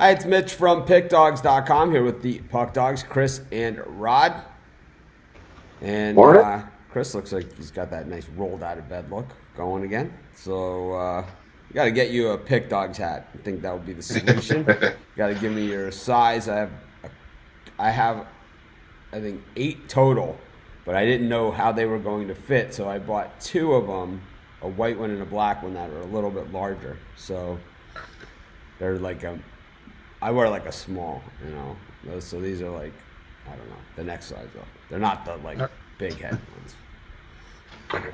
Hi, it's Mitch from PickDawgz.com here with the Puck Dogs, Chris and Rod. And Morning. Chris looks like he's got that nice rolled out of bed look going again. So you got to get you a Pick Dawgz hat. I think that would be the solution. You got to give me your size. I have, I think 8 total, but I didn't know how they were going to fit, so I bought 2 of them, a white one and a black one that are a little bit larger. So they're like I wear like a small, So these are like, I don't know, the next size though. They're not the like big head ones.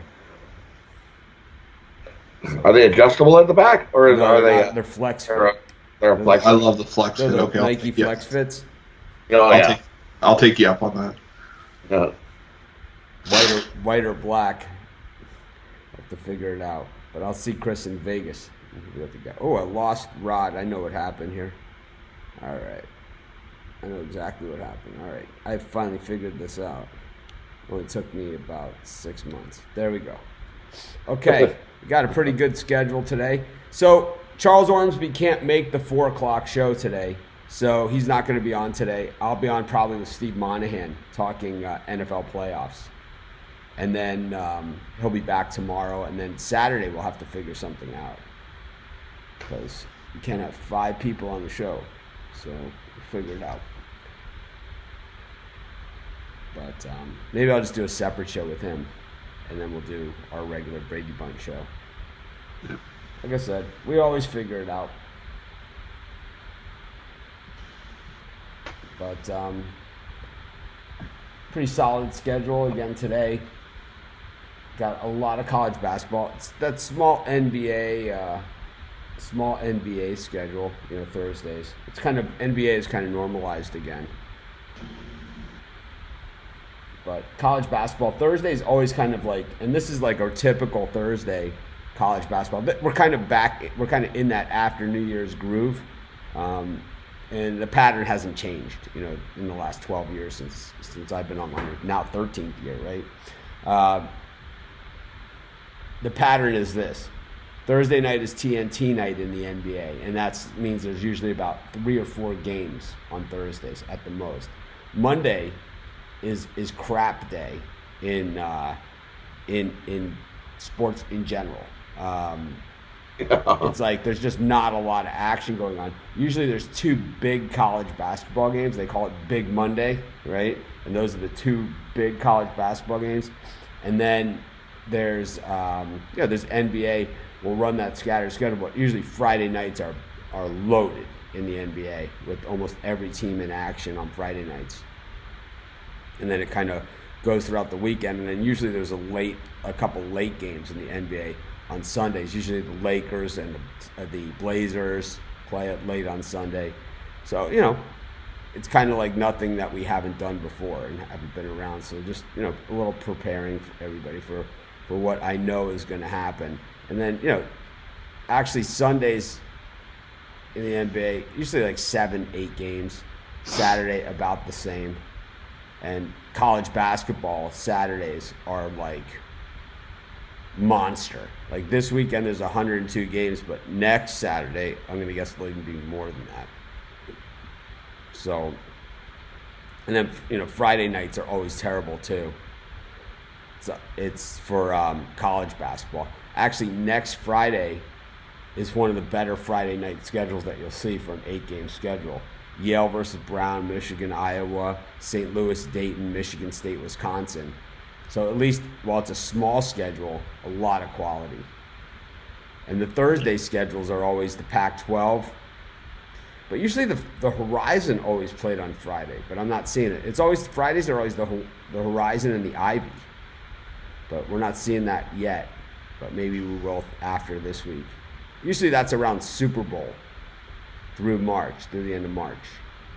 Are they adjustable at the back, or No, are they're they? not. They're flex They're, fit. they're They're flex. I love the flex They're fit. the Okay, Nike flex fits. Oh I'll yeah. take I'll take you up on that. Yeah. White or black. Have to figure it out. But I'll see Chris in Vegas. Oh, I lost Rod. I know what happened here. All right. I know exactly what happened. All right. I finally figured this out. It only took me about 6 months. There we go. Okay. We got a pretty good schedule today. So Charles Ormsby can't make the 4 o'clock show today. So he's not going to be on today. I'll be on probably with Steve Monahan talking NFL playoffs. And then he'll be back tomorrow. And then Saturday we'll have to figure something out. Because you can't have 5 people on the show. So we'll figure it out. But maybe I'll just do a separate show with him. And then we'll do our regular Brady Bunch show. Yeah. Like I said, we always figure it out. But pretty solid schedule again today. Got a lot of college basketball. It's that small NBA schedule, Thursdays. It's kind of NBA is kind of normalized again. But college basketball Thursday is always kind of like, and this is like our typical Thursday college basketball. But we're kind of back. We're kind of in that after New Year's groove. And the pattern hasn't changed, in the last 12 years since I've been on my now 13th year, right? The pattern is this. Thursday night is TNT night in the NBA, and that means there's usually about 3 or 4 games on Thursdays at the most. Monday is crap day in sports in general. It's like there's just not a lot of action going on. Usually there's 2 big college basketball games. They call it Big Monday, right? And those are the 2 big college basketball games. And then there's there's NBA. We'll run that scattered schedule, but usually Friday nights are loaded in the NBA with almost every team in action on Friday nights. And then it kind of goes throughout the weekend, and then usually there's a couple late games in the NBA. On Sundays, usually the Lakers and the Blazers play it late on Sunday. So, it's kind of like nothing that we haven't done before and haven't been around. So just, a little preparing for everybody for what I know is going to happen. And then, actually Sundays in the NBA, usually like 7-8 games. Saturday, about the same. And college basketball Saturdays are like monster. Like this weekend there's 102 games, but next Saturday I'm going to guess it'll even be more than that. So, and then Friday nights are always terrible too. So it's for college basketball. Actually, next Friday is one of the better Friday night schedules that you'll see for an 8-game schedule. Yale versus Brown, Michigan, Iowa, St. Louis, Dayton, Michigan State, Wisconsin. So at least, while it's a small schedule, a lot of quality. And the Thursday schedules are always the Pac-12. But usually the Horizon always played on Friday, but I'm not seeing it. It's always, Fridays are always the Horizon and the Ivy. But we're not seeing that yet. But maybe we will after this week. Usually that's around Super Bowl through the end of March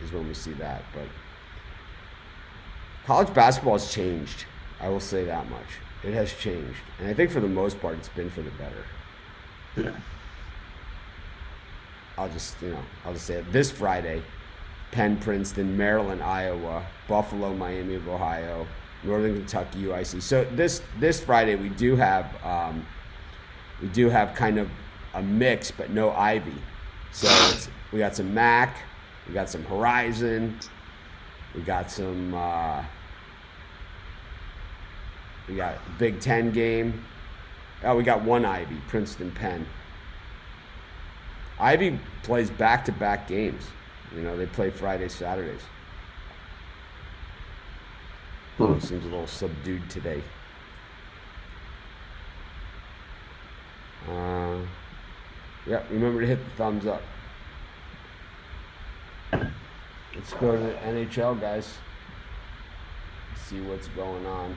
is when we see that. But college basketball has changed. I will say that much. It has changed. And I think for the most part, it's been for the better. Yeah. I'll just say it. This Friday, Penn, Princeton, Maryland, Iowa, Buffalo, Miami of Ohio, Northern Kentucky, UIC. So this Friday we do have kind of a mix, but no Ivy. So We got some MAC. We got some Horizon. We got some. We got Big Ten game. Oh, we got one Ivy, Princeton Penn. Ivy plays back-to-back games. You know, they play Fridays, Saturdays. Seems a little subdued today. Yeah, remember to hit the thumbs up. Let's go to the NHL, guys. See what's going on.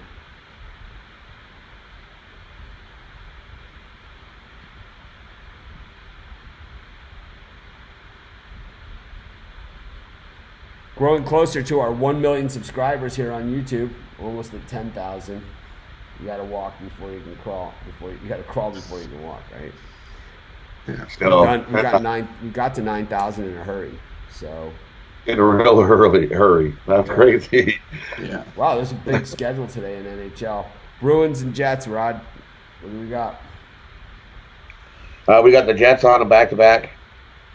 Growing closer to our 1 million subscribers here on YouTube. Almost at 10,000. You got to walk before you can crawl. You got to crawl before you can walk, right? Yeah, still. We got to 9,000 in a hurry. So. In a real hurry. That's crazy. Yeah. Wow, there's a big schedule today in NHL. Bruins and Jets, Rod. What do we got? We got the Jets on a back-to-back.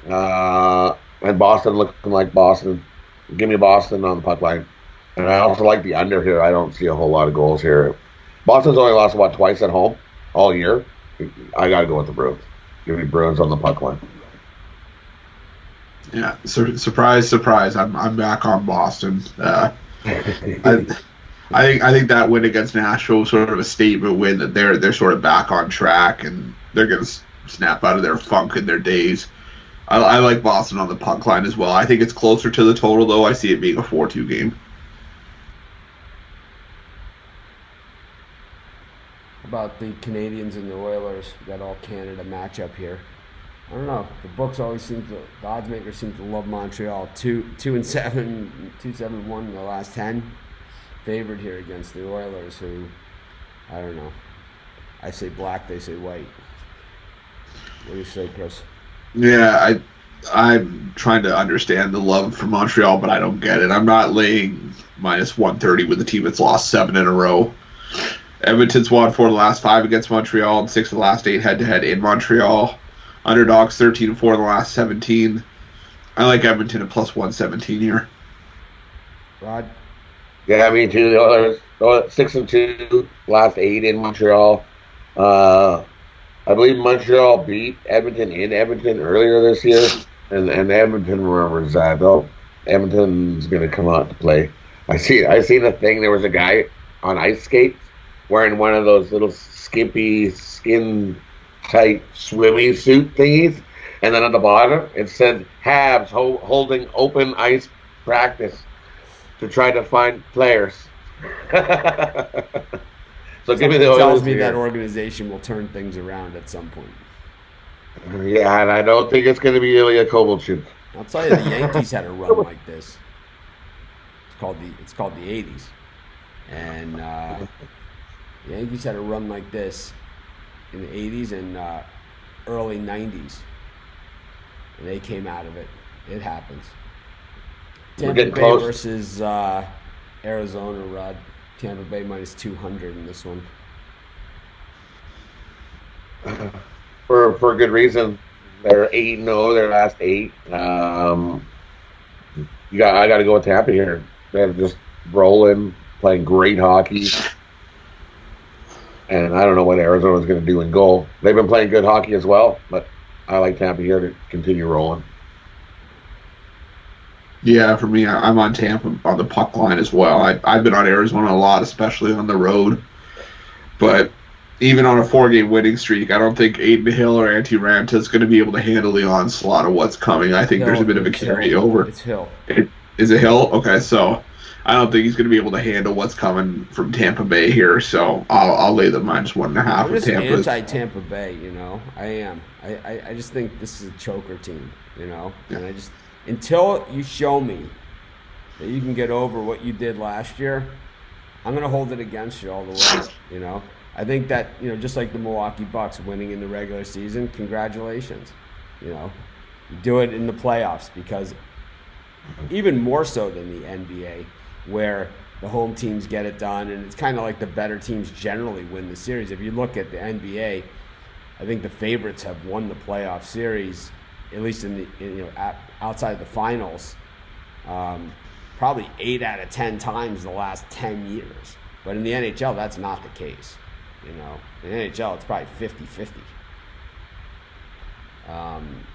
And Boston looking like Boston. Give me Boston on the puck line. And I also like the under here. I don't see a whole lot of goals here. Boston's only lost, twice at home all year? I got to go with the Bruins. Give me Bruins on the puck line. Yeah, surprise. I'm back on Boston. I think that win against Nashville was sort of a statement win that they're sort of back on track and they're going to snap out of their funk in their days. I like Boston on the puck line as well. I think it's closer to the total, though. I see it being a 4-2 game. About the Canadians and the Oilers. We got all Canada matchup here. I don't know. The books always the odds makers seem to love Montreal. 2-7, 2-7-1 in the last 10. Favored here against the Oilers, who, I don't know. I say black, they say white. What do you say, Chris? Yeah, I'm trying to understand the love for Montreal, but I don't get it. I'm not laying minus 130 with a team that's lost 7 in a row. Edmonton's won 4 of the last 5 against Montreal and 6 of the last 8 head-to-head in Montreal. Underdogs 13-4 in the last 17. I like Edmonton at plus 117 here. Rod? Yeah, me too. The Oilers 6-2 last 8 in Montreal. I believe Montreal beat Edmonton in Edmonton earlier this year, and Edmonton remembers that. Oh, Edmonton's going to come out to play. I seen a thing. There was a guy on ice skates wearing one of those little skimpy skin tight swimmy suit thingies, and then on the bottom it said Habs holding open ice practice to try to find players. So give me the Oilers. Tells me that organization will turn things around at some point. Yeah, and I don't think it's going to be Ilya Kovalchuk. I'll tell you, the Yankees had a run like this. It's called the 80s, and the Yankees had a run like this in the 80s and early 90s, and they came out of it. It happens. Tampa Bay close. Versus Arizona, Rod. Tampa Bay minus 200 in this one. For good reason. They're 8-0 their last 8. I got to go with Tampa here. They're just rolling, playing great hockey. And I don't know what Arizona's going to do in goal. They've been playing good hockey as well, but I like Tampa here to continue rolling. Yeah, for me, I'm on Tampa on the puck line as well. I've been on Arizona a lot, especially on the road. But even on a 4-game winning streak, I don't think Aiden Hill or Antti Ranta is going to be able to handle the onslaught of what's coming. I think there's a bit of a carryover. It's Hill. Is it Hill? Okay, so I don't think he's going to be able to handle what's coming from Tampa Bay here. So I'll lay the minus 1.5 I'm with just Tampa. anti-Tampa Bay, you know. I am. I just think this is a choker team, you know. And until you show me that you can get over what you did last year, I'm going to hold it against you all the way, you know. I think that, you know, just like the Milwaukee Bucks winning in the regular season, congratulations. You know, you do it in the playoffs because even more so than the NBA, where the home teams get it done, and it's kind of like the better teams generally win the series. If you look at the NBA, I think the favorites have won the playoff series at least outside of the finals, probably 8 out of 10 times the last 10 years. But in the NHL, that's not the case. In the NHL, it's probably 50-50.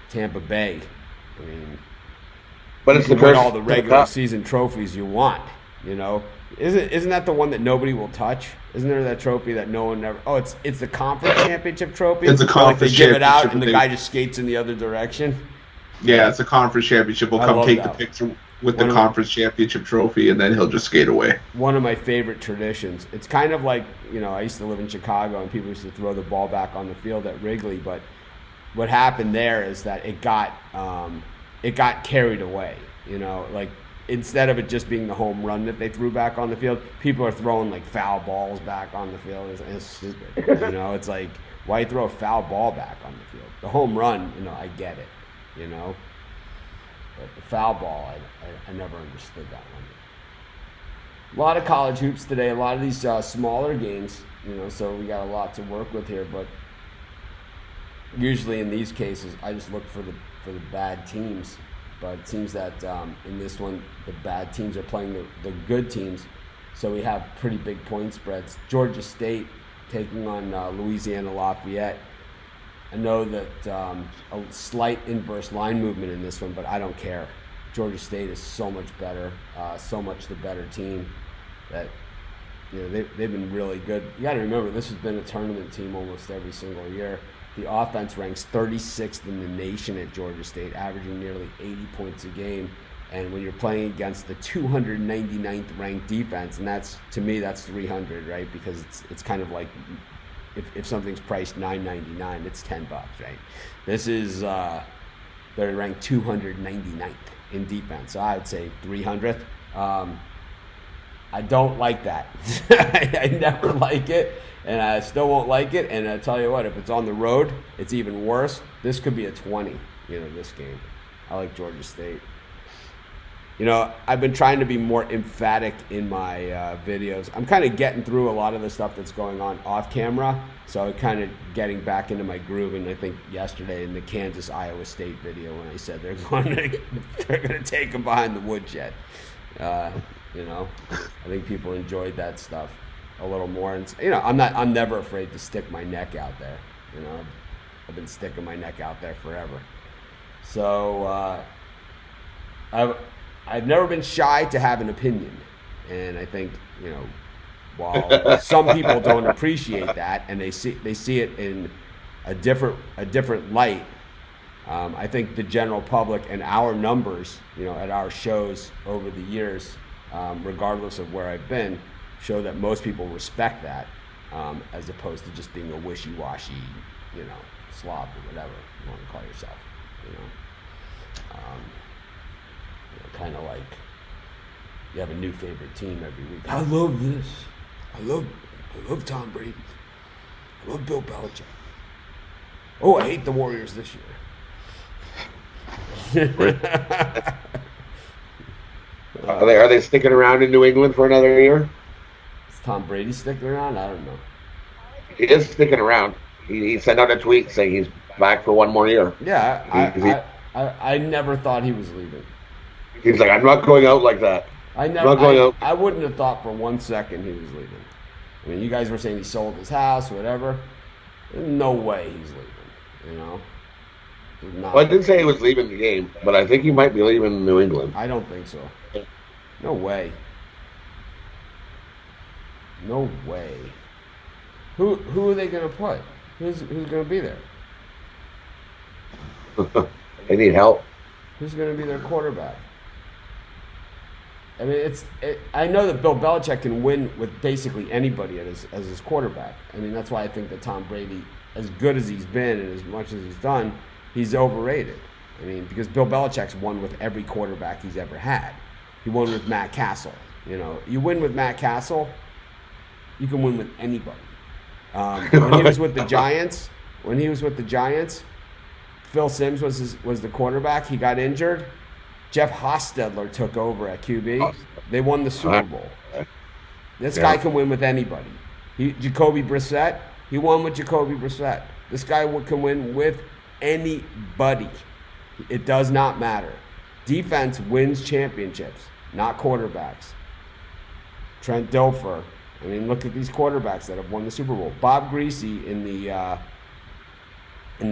Tampa Bay, but you it's can the win curse all the regular season trophies you want. Isn't that the one that nobody will touch? Isn't there that trophy that no one ever? Oh, it's the conference championship trophy. It's a conference they give it out championship and the guy just skates in the other direction. Yeah, it's a conference championship. We'll come take the picture with the conference championship trophy, and then he'll just skate away. One of my favorite traditions. It's kind of like, I used to live in Chicago, and people used to throw the ball back on the field at Wrigley. But what happened there is that it got carried away. Like instead of it just being the home run that they threw back on the field, people are throwing like foul balls back on the field. It's stupid. It's like, why throw a foul ball back on the field? The home run, I get it. But the foul ball, I never understood that one. A lot of college hoops today, a lot of these smaller games, so we got a lot to work with here. But usually in these cases, I just look for the bad teams. But it seems that in this one, the bad teams are playing the good teams. So we have pretty big point spreads. Georgia State taking on Louisiana Lafayette. I know that a slight inverse line movement in this one, but I don't care. Georgia State is so much better, so much the better team that they've been really good. You got to remember, this has been a tournament team almost every single year. The offense ranks 36th in the nation at Georgia State, averaging nearly 80 points a game. And when you're playing against the 299th ranked defense, and to me that's 300, right? Because it's kind of like, if something's priced $9.99, it's $10, right? This is they're ranked 299th in defense, so I'd say 300th. I don't like that. I never like it, and I still won't like it. And I tell you what, if it's on the road, it's even worse. This could be a 20. This game. I like Georgia State. I've been trying to be more emphatic in my videos. I'm kind of getting through a lot of the stuff that's going on off camera, so I'm kind of getting back into my groove. And I think yesterday in the Kansas-Iowa State video, when I said they're going to take them behind the woodshed, I think people enjoyed that stuff a little more. And I'm never afraid to stick my neck out there. I've been sticking my neck out there forever. So I've never been shy to have an opinion, and I think while some people don't appreciate that and they see it in a different light, I think the general public and our numbers, at our shows over the years, regardless of where I've been, show that most people respect that, as opposed to just being a wishy-washy, slob or whatever you want to call yourself, kind of like you have a new favorite team every week. I love this. I love Tom Brady. I love Bill Belichick. Oh, I hate the Warriors this year. Are they sticking around in New England for another year? Is Tom Brady sticking around? I don't know. He is sticking around. He sent out a tweet saying he's back for one more year. Yeah, I never thought he was leaving. He's like, I'm not going out like that. I wouldn't have thought for 1 second he was leaving. You guys were saying he sold his house, whatever. No way he's leaving. Well, I didn't say he was leaving the game, but I think he might be leaving New England. I don't think so. No way. No way. Who are they going to put? Who's going to be there? They need help. Who's going to be their quarterback? I know that Bill Belichick can win with basically anybody as his quarterback. That's why I think that Tom Brady, as good as he's been and as much as he's done, he's overrated. Because Bill Belichick's won with every quarterback he's ever had. He won with Matt Castle. You win with Matt Castle, you can win with anybody. When he was with the Giants, Phil Simms was the quarterback. He got injured. Jeff Hostetler took over at QB. They won the Super Bowl. This guy can win with anybody. Jacoby Brissett, he won with Jacoby Brissett. This guy can win with anybody. It does not matter. Defense wins championships, not quarterbacks. Trent Dilfer. I mean, look at these quarterbacks that have won the Super Bowl. Bob Greasy in the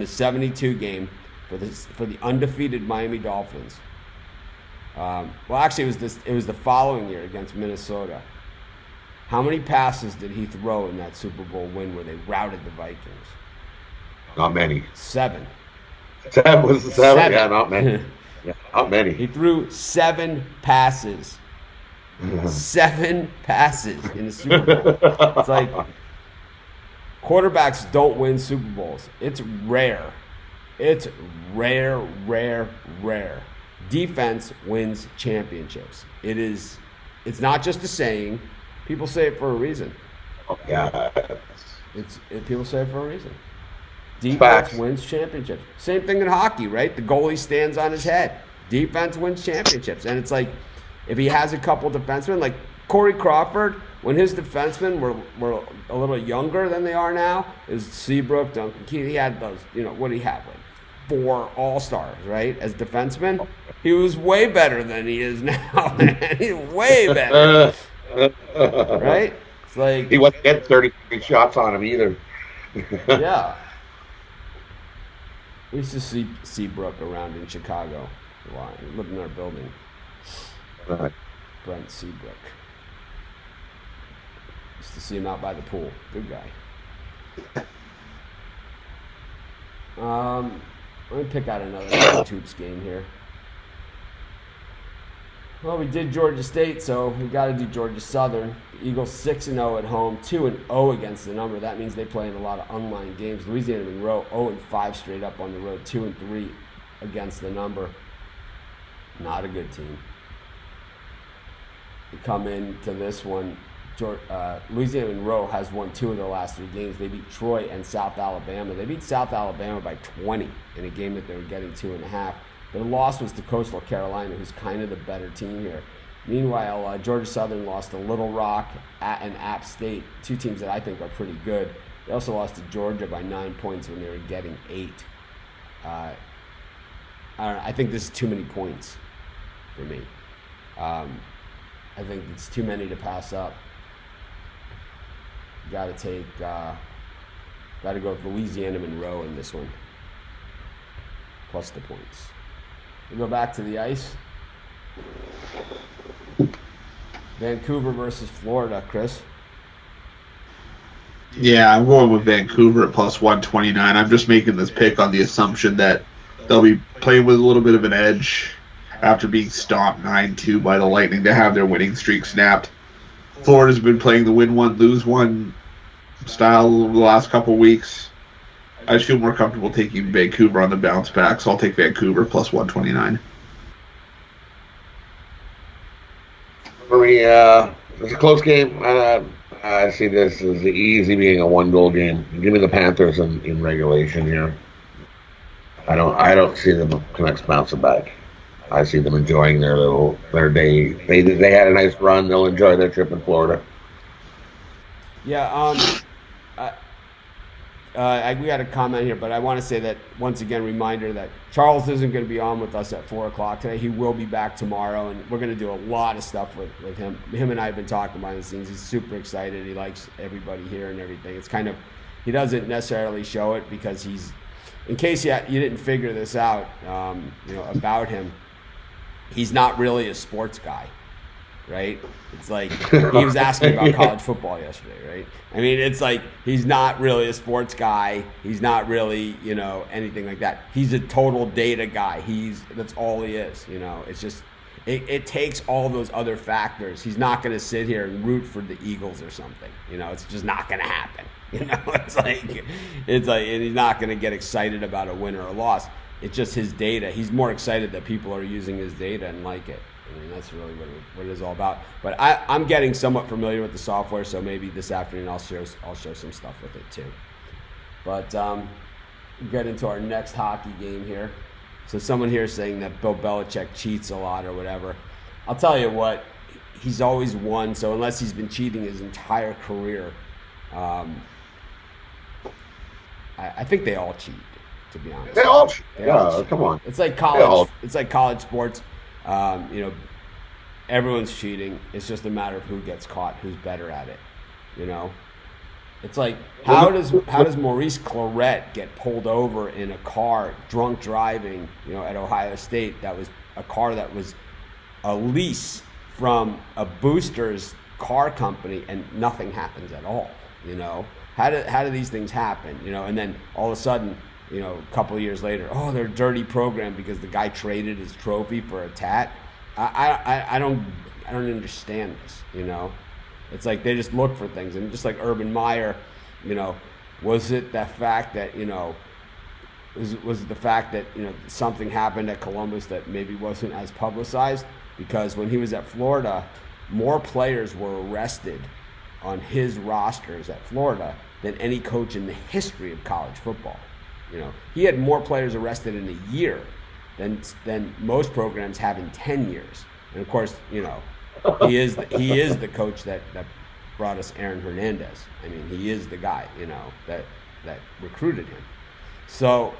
72 game for the undefeated Miami Dolphins. Well, actually, it was the following year against Minnesota. How many passes did he throw in that Super Bowl win where they routed the Vikings? Not many. 7. 7 was 7? Yeah, not many. Yeah, not many. He threw 7 passes. 7 passes in the Super Bowl. It's like quarterbacks don't win Super Bowls. It's rare. It's rare, rare, rare. Defense wins championships. It's not just a saying. People say it for a reason. Yeah. People say it for a reason. Defense Facts. wins championships. Same thing in hockey, right? The goalie stands on his head. Defense wins championships. And it's like, if he has a couple defensemen, like Corey Crawford, when his defensemen were a little younger than they are now, is Seabrook, Duncan Keith. He had those, what did he have? Like 4 All-Stars, right? As defensemen. He was way better than he is now, man. He's way better. Right? It's like He wasn't getting 33 shots on him either. yeah. We used to see Seabrook around in Chicago a lot. He lived in our building. Right. Brent Seabrook. Used to see him out by the pool. Good guy. Let me pick out another Tubes game here. Well, we did Georgia State, so we got to do Georgia Southern. The Eagles 6-0 at home, 2-0 against the number. That means they play in a lot of online games. Louisiana Monroe 0-5 straight up on the road, 2-3 against the number. Not a good team. You come into this one, Louisiana Monroe has won 2 of their last 3 games. They beat Troy and South Alabama. They beat South Alabama by 20 in a game that they were getting 2.5. Their loss was to Coastal Carolina, who's kind of the better team here. Meanwhile, Georgia Southern lost to Little Rock and App State, 2 teams that I think are pretty good. They also lost to Georgia by 9 points when they were getting 8. I don't know. I think this is too many points for me. I think it's too many to pass up. Got to go with Louisiana Monroe in this one, plus the points. We go back to the ice. Vancouver versus Florida, Chris. Yeah, I'm going with Vancouver at plus 129. I'm just making this pick on the assumption that they'll be playing with a little bit of an edge after being stomped 9-2 by the Lightning to have their winning streak snapped. Florida's been playing the win one, lose one style over the last couple of weeks. I just feel more comfortable taking Vancouver on the bounce back, so I'll take Vancouver plus 129. For me, it's a close game. I see this as easy being a 1-goal game. Give me the Panthers in regulation here. I don't see the Canucks bouncing back. I see them enjoying their day. They had a nice run. They'll enjoy their trip in Florida. Yeah, we had a comment here, but I want to say that, once again, reminder that Charles isn't going to be on with us at 4 o'clock today. He will be back tomorrow, and we're going to do a lot of stuff with him. Him and I have been talking behind the scenes. He's super excited. He likes everybody here and everything. It's kind of, he doesn't necessarily show it because he's, in case you didn't figure this out, about him, he's not really a sports guy. Right? It's like he was asking about college football yesterday, right? I mean, it's like he's not really a sports guy. He's not really, anything like that. He's a total data guy. That's all he is, It's just it takes all those other factors. He's not going to sit here and root for the Eagles or something. It's just not going to happen. It's like and he's not going to get excited about a win or a loss. It's just his data. He's more excited that people are using his data and like it. I mean, that's really what it is all about. But I'm getting somewhat familiar with the software, so maybe this afternoon I'll share some stuff with it too. But we'll get into our next hockey game here. So someone here is saying that Bill Belichick cheats a lot or whatever. I'll tell you what, he's always won, so unless he's been cheating his entire career, I think they all cheat, to be honest. They all, They all yeah, cheat. come on. It's like They college. all- It's like college sports. You know, everyone's cheating. It's just a matter of who gets caught, who's better at it. You know, it's like how does Maurice Claret get pulled over in a car drunk driving? You know, at Ohio State, that was a car that was a lease from a booster's car company, and nothing happens at all. You know, how do these things happen? You know, and then all of a sudden, you know, a couple of years later, oh, they're a dirty program because the guy traded his trophy for a tat. I don't understand this. You know, it's like they just look for things, and just like Urban Meyer, you know, was it the fact that, you know, was it the fact that, you know, something happened at Columbus that maybe wasn't as publicized? Because when he was at Florida, more players were arrested on his rosters at Florida than any coach in the history of college football. You know, he had more players arrested in a year than most programs have in 10 years. And of course, you know, he is the coach that brought us Aaron Hernandez. I mean, he is the guy, you know, that recruited him. So,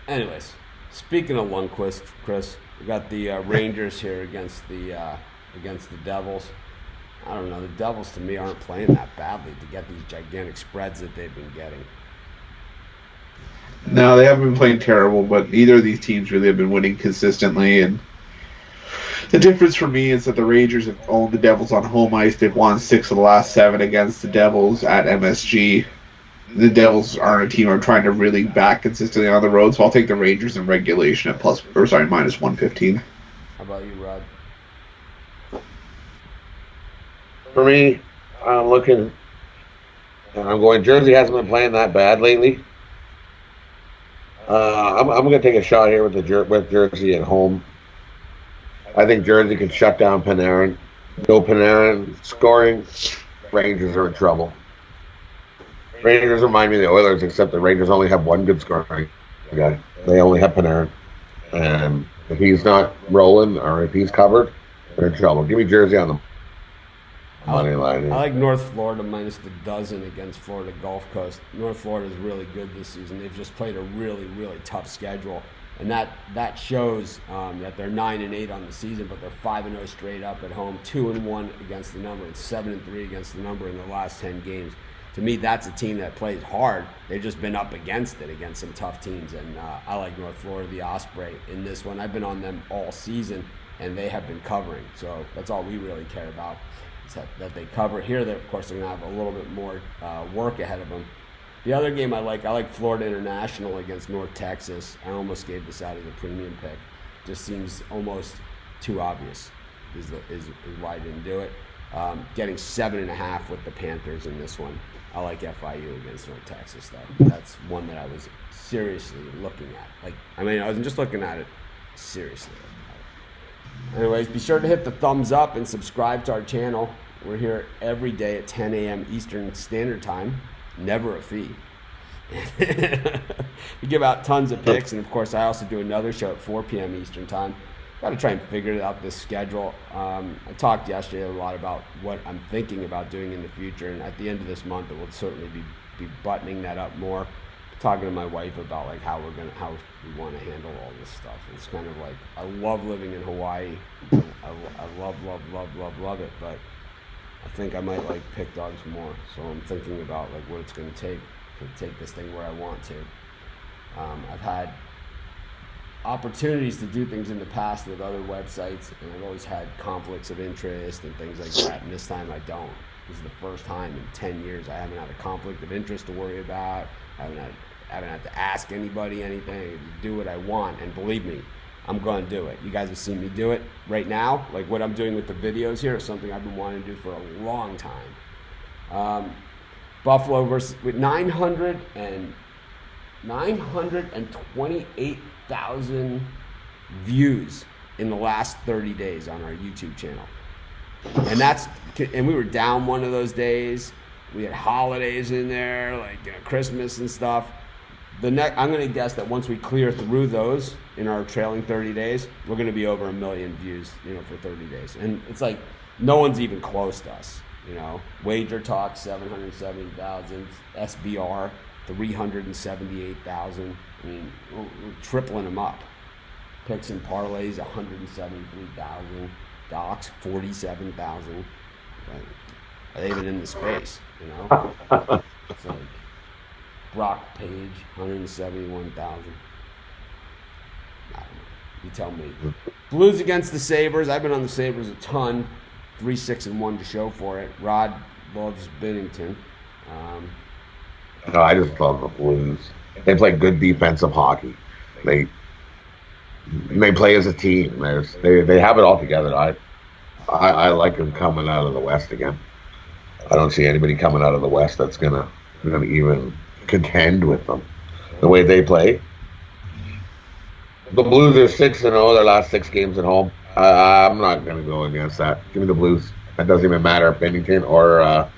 anyways, speaking of Lundqvist, Chris, we got the Rangers here against the Devils. I don't know. The Devils, to me, aren't playing that badly to get these gigantic spreads that they've been getting. No, they haven't been playing terrible, but neither of these teams really have been winning consistently. And the difference for me is that the Rangers have owned the Devils on home ice. They've won 6 of the last 7 against the Devils at MSG. The Devils aren't a team I'm trying to really back consistently on the road, so I'll take the Rangers in regulation at minus 115. How about you, Rod? For me, I'm looking, and I'm going, Jersey hasn't been playing that bad lately. I'm going to take a shot here with Jersey at home. I think Jersey can shut down Panarin. No Panarin scoring, Rangers are in trouble. Rangers remind me of the Oilers, except the Rangers only have one good scoring guy. They only have Panarin. And if he's not rolling or if he's covered, they're in trouble. Give me Jersey on the money line. I like North Florida minus the dozen against Florida Gulf Coast. North Florida is really good this season. They've just played a really, really tough schedule. And that shows that they're 9-8 on the season, but they're 5-0 straight up at home, 2-1 against the number, and 7-3 against the number in the last 10 games. To me, that's a team that plays hard. They've just been up against it against some tough teams, and I like North Florida, the Osprey, in this one. I've been on them all season, and they have been covering. So that's all we really care about, is that they cover. Here, of course, they're going to have a little bit more work ahead of them. The other game I like Florida International against North Texas. I almost gave this out as a premium pick. Just seems almost too obvious is why I didn't do it. Getting 7.5 with the Panthers in this one. I like FIU against North Texas, though. That's one that I was seriously looking at. I wasn't just looking at it, seriously. Anyways, be sure to hit the thumbs up and subscribe to our channel. We're here every day at 10 a.m. Eastern Standard Time. Never a fee. We give out tons of picks, and of course I also do another show at 4 p.m. Eastern Time. Got to try and figure out this schedule. I talked yesterday a lot about what I'm thinking about doing in the future, and at the end of this month it will certainly be buttoning that up more. Talking to my wife about how we want to handle all this stuff. It's kind of like, I love living in Hawaii. I love it, but I think I might like Pick Dawgz more. So I'm thinking about what it's going to take this thing where I want to. I've had opportunities to do things in the past with other websites, and I've always had conflicts of interest and things like that, and this time I don't. This is the first time in 10 years I haven't had a conflict of interest to worry about. I haven't had to ask anybody anything. Do what I want, and believe me, I'm going to do it. You guys have seen me do it right now. What I'm doing with the videos here is something I've been wanting to do for a long time. Buffalo with 928,000 views in the last 30 days on our YouTube channel. And we were down one of those days. We had holidays in there, Christmas and stuff. I'm going to guess that once we clear through those in our trailing 30 days, we're going to be over 1 million views, for 30 days. And it's no one's even close to us. Wager Talk 770,000, SBR 378,000. I mean, we're tripling them up. Picks and parlays 173,000. Docs 47,000. Are they even in the space? It's like Brock Page 171,000. I don't know. You tell me. Blues against the Sabres. I've been on the Sabres a ton. 3-6-1 to show for it. Rod loves Binnington. No, I just love the Blues. They play good defensive hockey. They play as a team. They have it all together. I like them coming out of the West again. I don't see anybody coming out of the West that's gonna even contend with them. The way they play. The Blues are 6-0 their last 6 games at home. I'm not gonna go against that. Give me the Blues. That doesn't even matter if Bennington or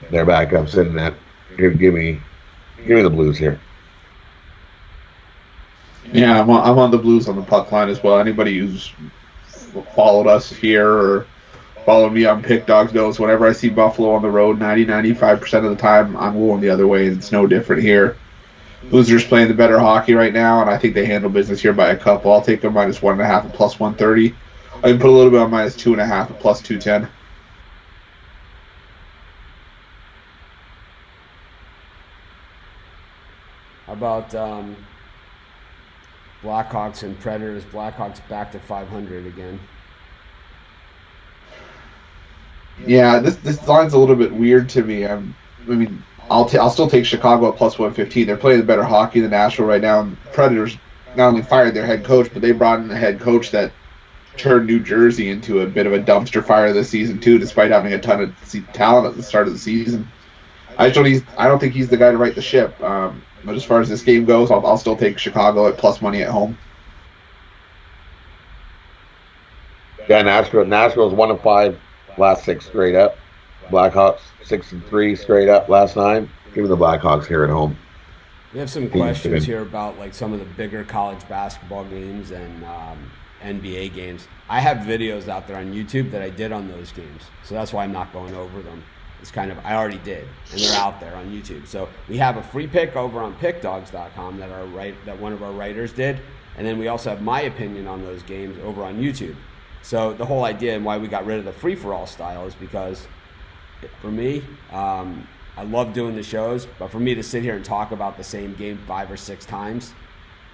their backup sitting at. Give me the Blues here. Yeah, I'm on the Blues on the puck line as well. Anybody who's followed us here or followed me on Pick Dawgz knows whenever I see Buffalo on the road, 90-95% of the time, I'm going the other way, and it's no different here. Blues are playing the better hockey right now, and I think they handle business here by a couple. I'll take them -1.5 at +130. I can put a little bit on -2.5 at +210. How about Blackhawks and Predators? Blackhawks back to 500 again. Yeah, this line's a little bit weird to me. I'll still take Chicago at +115. They're playing the better hockey than Nashville right now. And Predators not only fired their head coach, but they brought in a head coach that turned New Jersey into a bit of a dumpster fire this season too, despite having a ton of talent at the start of the season. I don't think he's the guy to right the ship. But as far as this game goes, I'll still take Chicago at plus money at home. Yeah, Nashville's 1-5 last 6 straight up. Blackhawks 6-3 straight up last 9. Give me the Blackhawks here at home. We have some questions here about like some of the bigger college basketball games and NBA games. I have videos out there on YouTube that I did on those games, so that's why I'm not going over them. It's kind of, I already did, and they're out there on YouTube. So we have a free pick over on pickdawgz.com that one of our writers did, and then we also have my opinion on those games over on YouTube. So the whole idea and why we got rid of the free-for-all style is because, for me, I love doing the shows, but for me to sit here and talk about the same game 5 or 6 times,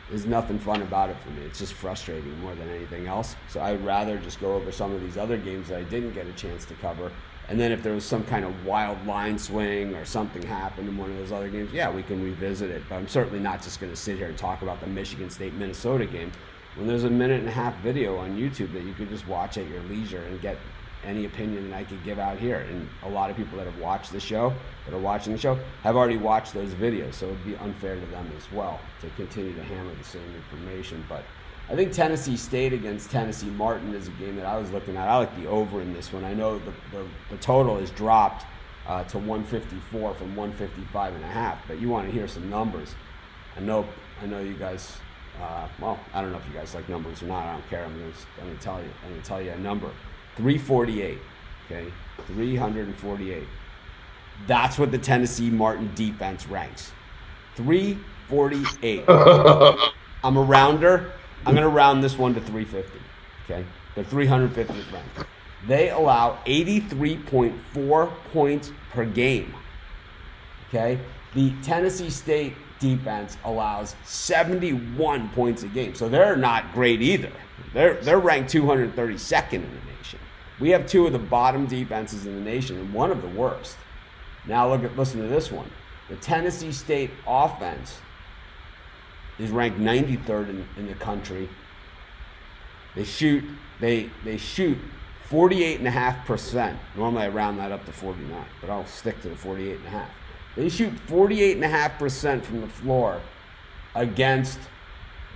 there's nothing fun about it for me. It's just frustrating more than anything else. So I would rather just go over some of these other games that I didn't get a chance to cover. And then if there was some kind of wild line swing or something happened in one of those other games, yeah, we can revisit it. But I'm certainly not just going to sit here and talk about the Michigan State-Minnesota game when there's a 1.5-minute video on YouTube that you could just watch at your leisure and get any opinion that I could give out here. And a lot of people that have watched the show, that are watching the show, have already watched those videos, so it would be unfair to them as well to continue to hammer the same information. But I think Tennessee State against Tennessee Martin is a game that I was looking at. I like the over in this one. I know the total has dropped to 154 from 155.5, but you want to hear some numbers. I know you guys. Well, I don't know if you guys like numbers or not. I don't care. I'm going to tell you. I'm going to tell you a number. 348. Okay, 348. That's what the Tennessee Martin defense ranks. 348. I'm a rounder. I'm going to round this one to 350. Okay, they're 350th ranked. They allow 83.4 points per game. Okay, the Tennessee State defense allows 71 points a game, so they're not great either. They're ranked 232nd in the nation. We have 2 of the bottom defenses in the nation and one of the worst. Now listen to this one. The Tennessee State offense is ranked 93rd in the country. They shoot 48.5%. Normally I round that up to 49, but I'll stick to the 48.5. They shoot 48.5% from the floor against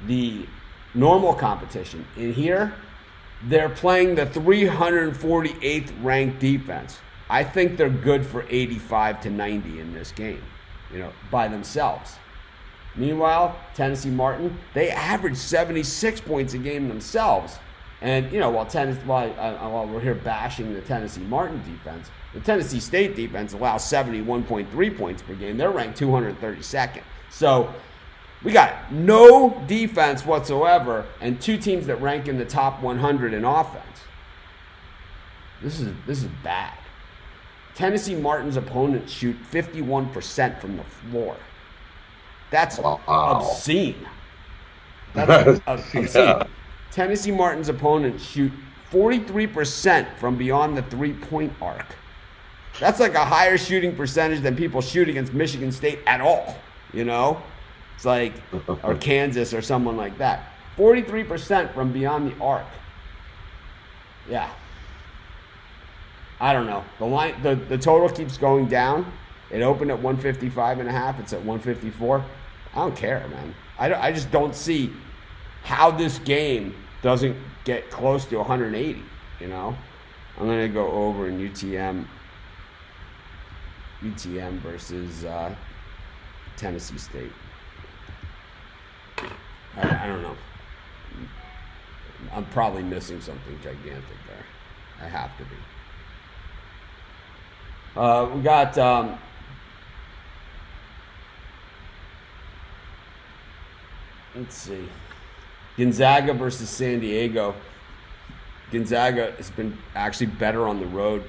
the normal competition. In here, they're playing the 348th ranked defense. I think they're good for 85 to 90 in this game, by themselves. Meanwhile, Tennessee Martin, they average 76 points a game themselves, And, while we're here bashing the Tennessee Martin defense, the Tennessee State defense allows 71.3 points per game. They're ranked 232nd. So we got no defense whatsoever and two teams that rank in the top 100 in offense. This is bad. Tennessee Martin's opponents shoot 51% from the floor. That's obscene. That's obscene. Yeah. Tennessee Martin's opponents shoot 43% from beyond the three-point arc. That's like a higher shooting percentage than people shoot against Michigan State at all, It's like, or Kansas or someone like that. 43% from beyond the arc. Yeah. I don't know. The line, the total keeps going down. It opened at 155.5. It's at 154. I don't care, man. I just don't see how this game doesn't get close to 180, I'm going to go over in UTM versus Tennessee State. I don't know. I'm probably missing something gigantic there. I have to be. We got let's see. Gonzaga versus San Diego. Gonzaga has been actually better on the road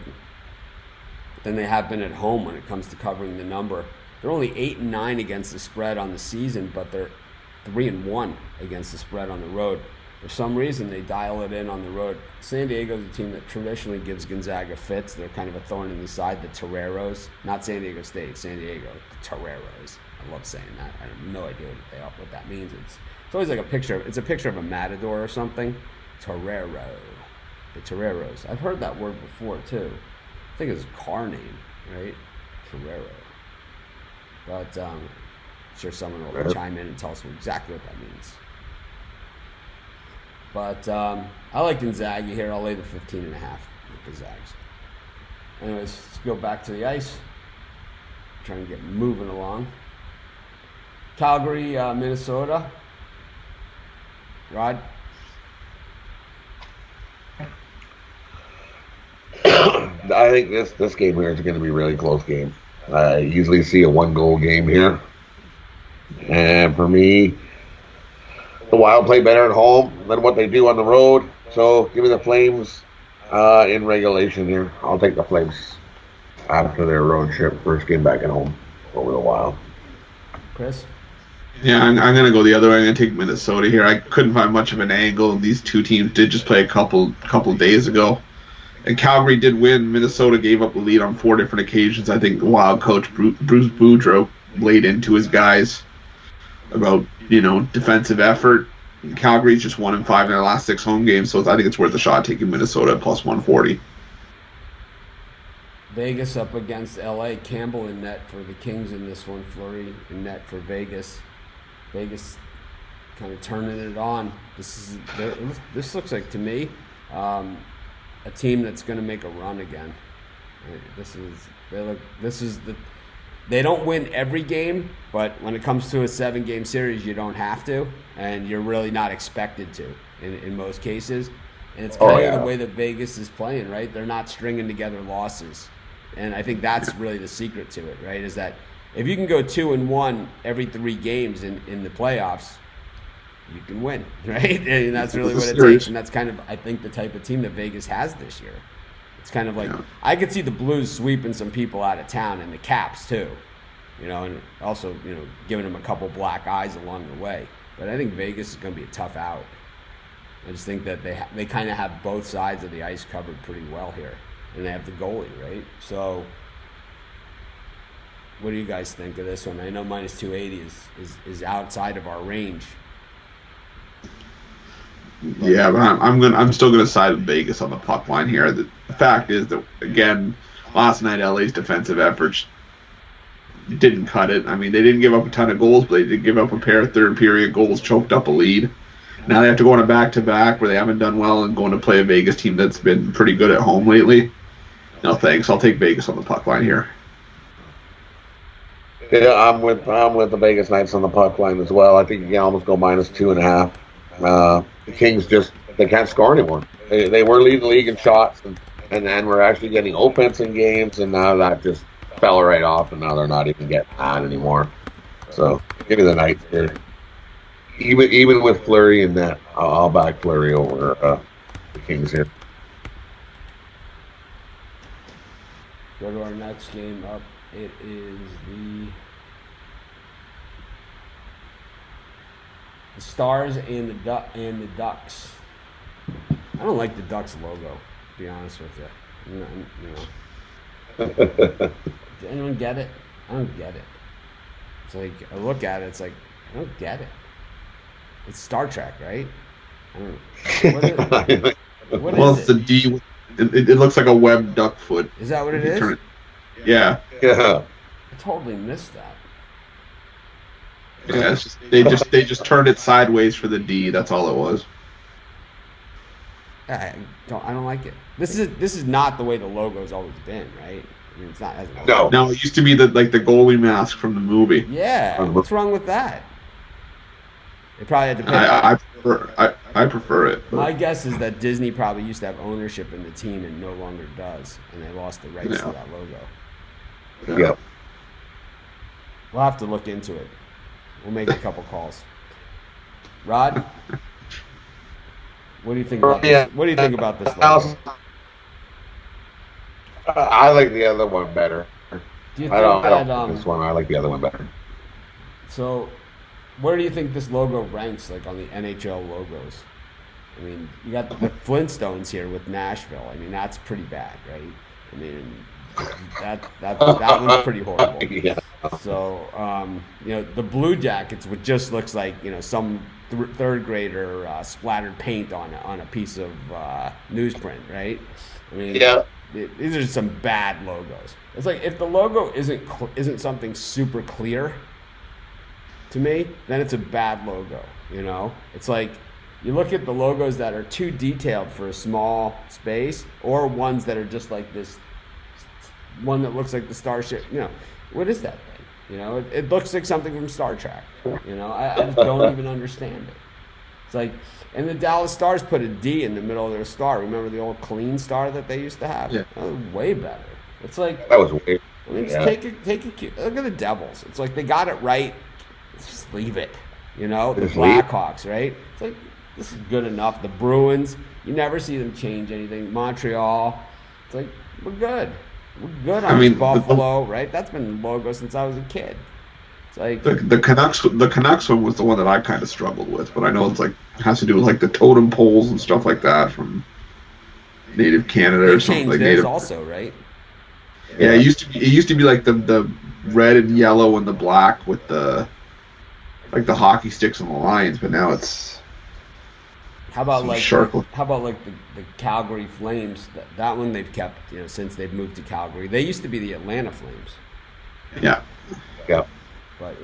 than they have been at home when it comes to covering the number. They're only 8-9 against the spread on the season, but they're 3-1 against the spread on the road. For some reason, they dial it in on the road. San Diego's a team that traditionally gives Gonzaga fits. They're kind of a thorn in the side, the Toreros. Not San Diego State, San Diego, the Toreros. I love saying that. I have no idea what that means. It's always like a picture of a matador or something. Torero. The Toreros. I've heard that word before, too. I think it's a car name, right? Torero. But I'm sure someone will chime in and tell us exactly what that means. But I like Gonzaga here. I'll lay the 15.5 with the Zags. Anyways, let's go back to the ice. Trying to get moving along. Calgary, Minnesota. Rod? I think this game here is going to be a really close game. I usually see a one-goal game here. And for me, the Wild play better at home than what they do on the road. So give me the Flames in regulation here. I'll take the Flames after their road trip. First game back at home over the Wild. Chris? Yeah, I'm going to go the other way. I'm going to take Minnesota here. I couldn't find much of an angle. These two teams did just play a couple days ago. And Calgary did win. Minnesota gave up the lead on 4 different occasions. I think the Wild coach, Bruce Boudreau, laid into his guys about, defensive effort. Calgary's just 1-5 in their last 6 home games, so I think it's worth a shot taking Minnesota at plus 140. Vegas up against LA. Campbell in net for the Kings in this one. Fleury in net for Vegas. Vegas kind of turning it on. This looks like, to me, a team that's going to make a run again. They don't win every game, but when it comes to a 7-game series, you don't have to, and you're really not expected to in most cases. And it's kind of the way that Vegas is playing, right? They're not stringing together losses. And I think that's really the secret to it, right? Is that if you can go 2-1 every 3 games in the playoffs, you can win, right? And that's really what it takes. And that's kind of, I think, the type of team that Vegas has this year. It's kind of like, I could see the Blues sweeping some people out of town, and the Caps too, and also, giving them a couple black eyes along the way. But I think Vegas is going to be a tough out. I just think that they kind of have both sides of the ice covered pretty well here. And they have the goalie, right? So what do you guys think of this one? I know minus 280 is outside of our range. Yeah, but I'm still gonna side with Vegas on the puck line here. The fact is that, again, last night LA's defensive efforts didn't cut it. I mean, they didn't give up a ton of goals, but they did give up a pair of third period goals, choked up a lead. Now they have to go on a back-to-back where they haven't done well and going to play a Vegas team that's been pretty good at home lately. No thanks. I'll take Vegas on the puck line here. Yeah, I'm with the Vegas Knights on the puck line as well. I think you can almost go minus 2.5. the Kings they can't score anymore. They were leading the league in shots, and we're actually getting offense in games, and now that just fell right off, and now they're not even getting that anymore. So give me the Knights here. Even with Fleury in that, I'll back Fleury over the Kings here. Go to our next game up. It is the Stars and the Ducks. I don't like the Ducks logo, to be honest with you. Does anyone get it? I don't get it. It's like, I look at it, it's like, I don't get it. It's Star Trek, right? I don't know. What is it? It's the D. It looks like a webbed duck foot. Is that what it is? Yeah. Yeah. I totally missed that. Yeah, it's just, they just turned it sideways for the D. That's all it was. I don't like it. This is not the way the logo's always been, right? I mean, it's not. No, it used to be the goalie mask from the movie. Yeah, what's wrong with that? They probably had to pay. I prefer it. But. My guess is that Disney probably used to have ownership in the team and no longer does, and they lost the rights to that logo. Yeah. We'll have to look into it. We'll make a couple calls. Rod, what do you think about this? What do you think about this logo? I like the other one better. Do you think I don't this one. I like the other one better. So, where do you think this logo ranks, like on the NHL logos? I mean, you got the Flintstones here with Nashville. I mean, that's pretty bad, right? I mean, that one's pretty horrible. Yeah. So, the Blue Jackets, which just looks like some third grader splattered paint on a piece of newsprint, right? I mean, yeah. These are some bad logos. It's like if the logo isn't something super clear to me, then it's a bad logo. It's like you look at the logos that are too detailed for a small space, or ones that are just like this one that looks like the starship. What is that thing? It looks like something from Star Trek. I just don't even understand it. It's like, and the Dallas Stars put a D in the middle of their star. Remember the old clean star that they used to have? Yeah. That was way better. It's like, that was weird. I mean, just take it. Look at the Devils. It's like they got it right. Just leave it. The Blackhawks, right? It's like, this is good enough. The Bruins, you never see them change anything. Montreal, it's like, we're good. We're good on Buffalo, right? That's been the logo since I was a kid. It's like the Canucks one was the one that I kind of struggled with, but I know it's like has to do with like the totem poles and stuff like that from Native Canada or something like that. Also, right? Yeah, it used to be like the red and yellow and the black with the like the hockey sticks and the lines, but now it's how about the Calgary Flames? That one they've kept since they've moved to Calgary. They used to be the Atlanta Flames. Yeah. But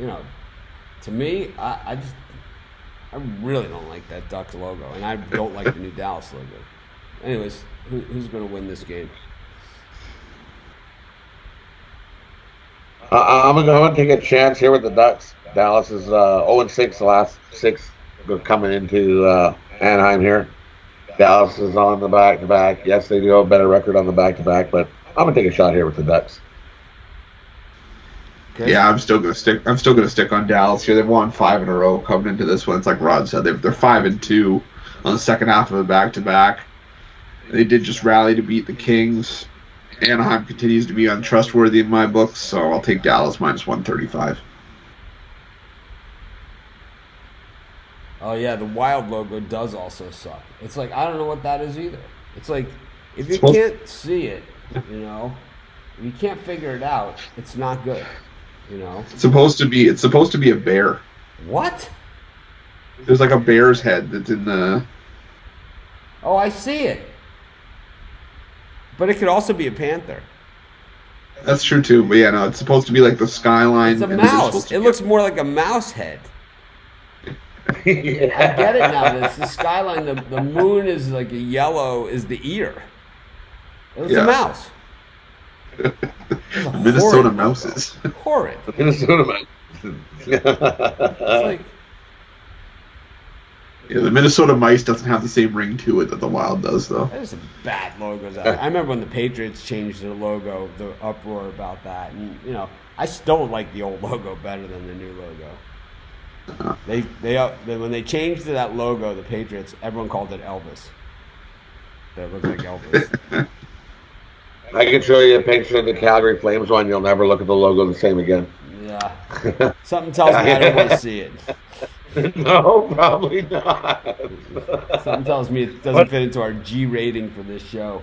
to me, I really don't like that Ducks logo, and I don't like the new Dallas logo. Anyways, who's going to win this game? I'm going to take a chance here with the Ducks. Dallas is 0-6 the last 6 coming into Anaheim here. Dallas is on the back-to-back. Yes, they do have a better record on the back-to-back, but I'm going to take a shot here with the Ducks. Okay. Yeah, I'm still gonna stick on Dallas here. They've won 5 in a row coming into this one. It's like Rod said, they're 5-2 on the second half of the back-to-back. They did just rally to beat the Kings. Anaheim continues to be untrustworthy in my books, so I'll take Dallas minus 135. Oh yeah, the Wild logo does also suck. It's like I don't know what that is either. It's like if you can't see it, if you can't figure it out, it's not good. It's supposed to be a bear. What? There's like a bear's head that's in the. Oh, I see it. But it could also be a panther. That's true too. But yeah, no, it's supposed to be like the skyline. It's a mouse. It looks more like a mouse head. Yeah. I get it now. It's the skyline. The moon is like a yellow. Is the ear? It's a mouse. Minnesota mouses. Horrid. Minnesota mouses. It's like Yeah, the Minnesota Mice doesn't have the same ring to it that the Wild does, though. There's some bad logos out there. I remember when the Patriots changed their logo, the uproar about that. And, you know, I still like the old logo better than the new logo. When they changed to that logo, the Patriots, everyone called it Elvis. That looked like Elvis. I can show you a picture of the Calgary Flames one. You'll never look at the logo the same again. Yeah. Something tells me I don't want to see it. No, probably not. Something tells me it doesn't fit into our G rating for this show.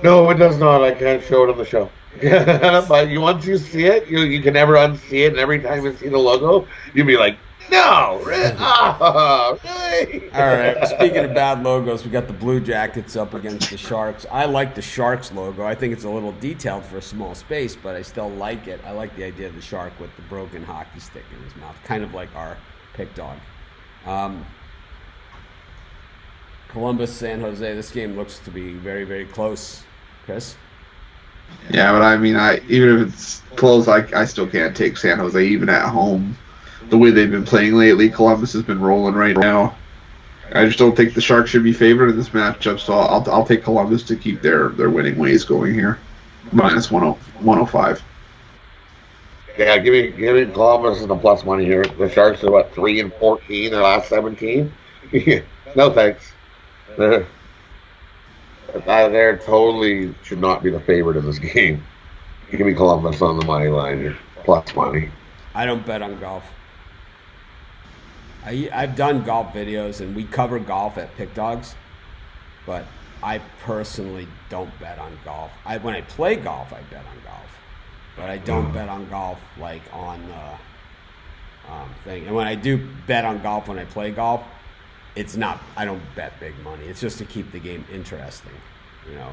No, it does not. I can't show it on the show. But once you see it, you can never unsee it. And every time you see the logo, you'll be like, no, really? Oh, really? All right. Speaking of bad logos, we got the Blue Jackets up against the Sharks. I like the Sharks logo. I think it's a little detailed for a small space, but I still like it. I like the idea of the shark with the broken hockey stick in his mouth, kind of like our Pick Dawgz. Columbus, San Jose. This game looks to be very, very close. Chris? Yeah, but I mean, even if it's close, I still can't take San Jose even at home. The way they've been playing lately, Columbus has been rolling right now. I just don't think the Sharks should be favored in this matchup, so I'll take Columbus to keep their winning ways going here. Minus 105. Yeah, give me Columbus and the plus money here. The Sharks are 3-14 their last 17. No thanks. They're totally should not be the favorite in this game. Give me Columbus on the money line here, plus money. I don't bet on golf. I've done golf videos, and we cover golf at Pick Dawgz, but I personally don't bet on golf. When I play golf, I bet on golf, but I don't bet on golf like on the thing. And when I do bet on golf, when I play golf, it's not. I don't bet big money. It's just to keep the game interesting. You know,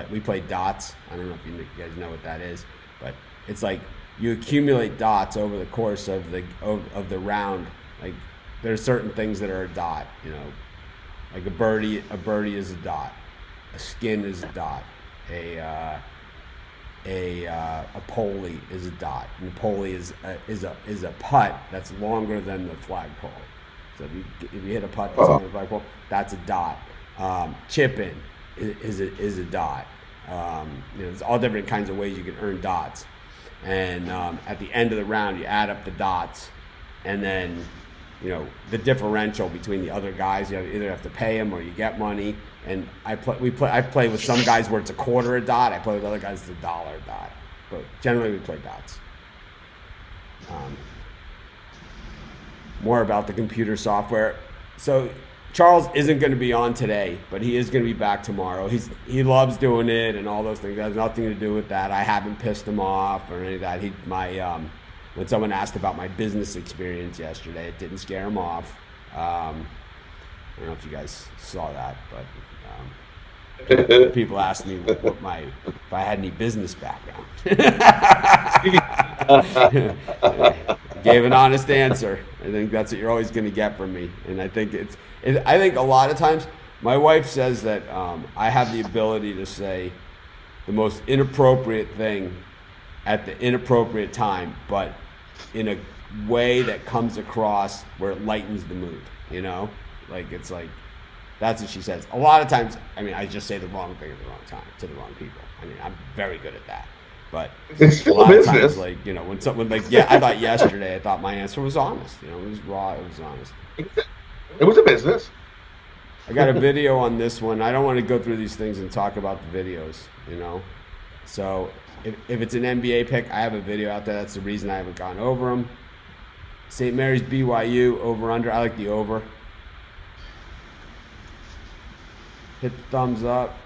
we play dots. I don't know if you guys know what that is, but it's like you accumulate dots over the course of the round. Like there are certain things that are a dot. You know, like a birdie is a dot. A skin is a dot. A pulley is a dot. And a pulley is a putt that's longer than the flagpole. So if you hit a putt that's on the flagpole, that's a dot. Chip in is a dot. There's all different kinds of ways you can earn dots. And at the end of the round, you add up the dots, and then the differential between the other guys. You either have to pay them or you get money. And I play with some guys where it's a quarter a dot. I play with other guys it's $1 a dot. But generally we play dots. More about the computer software. So Charles isn't going to be on today, but he is going to be back tomorrow. He loves doing it and all those things. It has nothing to do with that. I haven't pissed him off or any of that. When someone asked about my business experience yesterday, it didn't scare him off. I don't know if you guys saw that, but people asked me if I had any business background. Gave an honest answer. I think that's what you're always going to get from me. And I think I think a lot of times my wife says that I have the ability to say the most inappropriate thing at the inappropriate time, but in a way that comes across where it lightens the mood, Like, it's like, that's what she says. A lot of times, I just say the wrong thing at the wrong time to the wrong people. I'm very good at that. But it's still a lot business. of times, when someone, I thought yesterday, I thought my answer was honest. It was raw, it was honest. It was a business. I got a video on this one. I don't want to go through these things and talk about the videos, So if it's an NBA pick, I have a video out there. That's the reason I haven't gone over them. St. Mary's BYU, over-under. I like the over. Hit the thumbs up.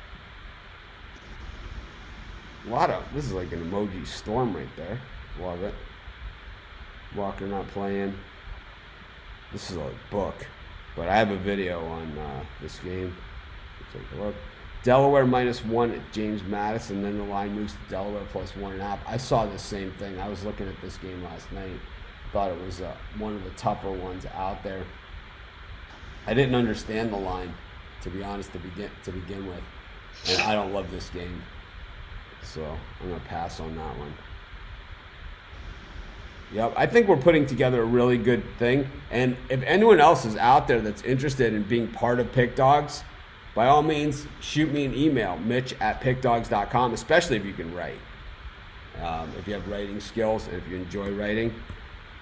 This is like an emoji storm right there. Love it. Walker not playing. This is a book. But I have a video on this game. Let's take a look. Delaware -1 at James Madison, then the line moves to Delaware +1.5. I saw the same thing. I was looking at this game last night. Thought it was one of the tougher ones out there. I didn't understand the line, to be honest, to begin with. And I don't love this game. So I'm going to pass on that one. Yep. I think we're putting together a really good thing. And if anyone else is out there that's interested in being part of Pick Dawgz, by all means, shoot me an email, mitch@pickdawgz.com, especially if you can write. If you have writing skills and if you enjoy writing.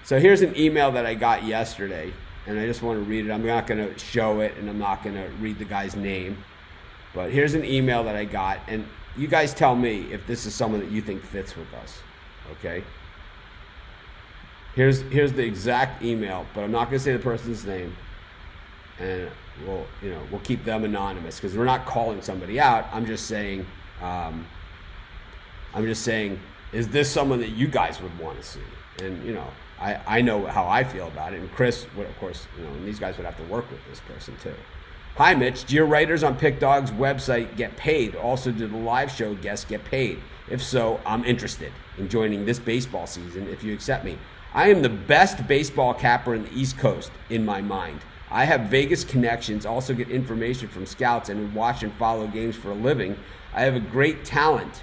So here's an email that I got yesterday, and I just want to read it. I'm not going to show it, and I'm not going to read the guy's name. But here's an email that I got, and you guys tell me if this is someone that you think fits with us, okay? Here's the exact email, but I'm not going to say the person's name, and we'll keep them anonymous because we're not calling somebody out. I'm just saying, is this someone that you guys would want to see? And I know how I feel about it, and Chris would, of course, and these guys would have to work with this person too. Hi, Mitch. Do your writers on Pick Dawgz website get paid? Also, do the live show guests get paid? If so, I'm interested in joining this baseball season if you accept me. I am the best baseball capper in the East Coast in my mind. I have Vegas connections, also get information from scouts, and watch and follow games for a living. I have a great talent,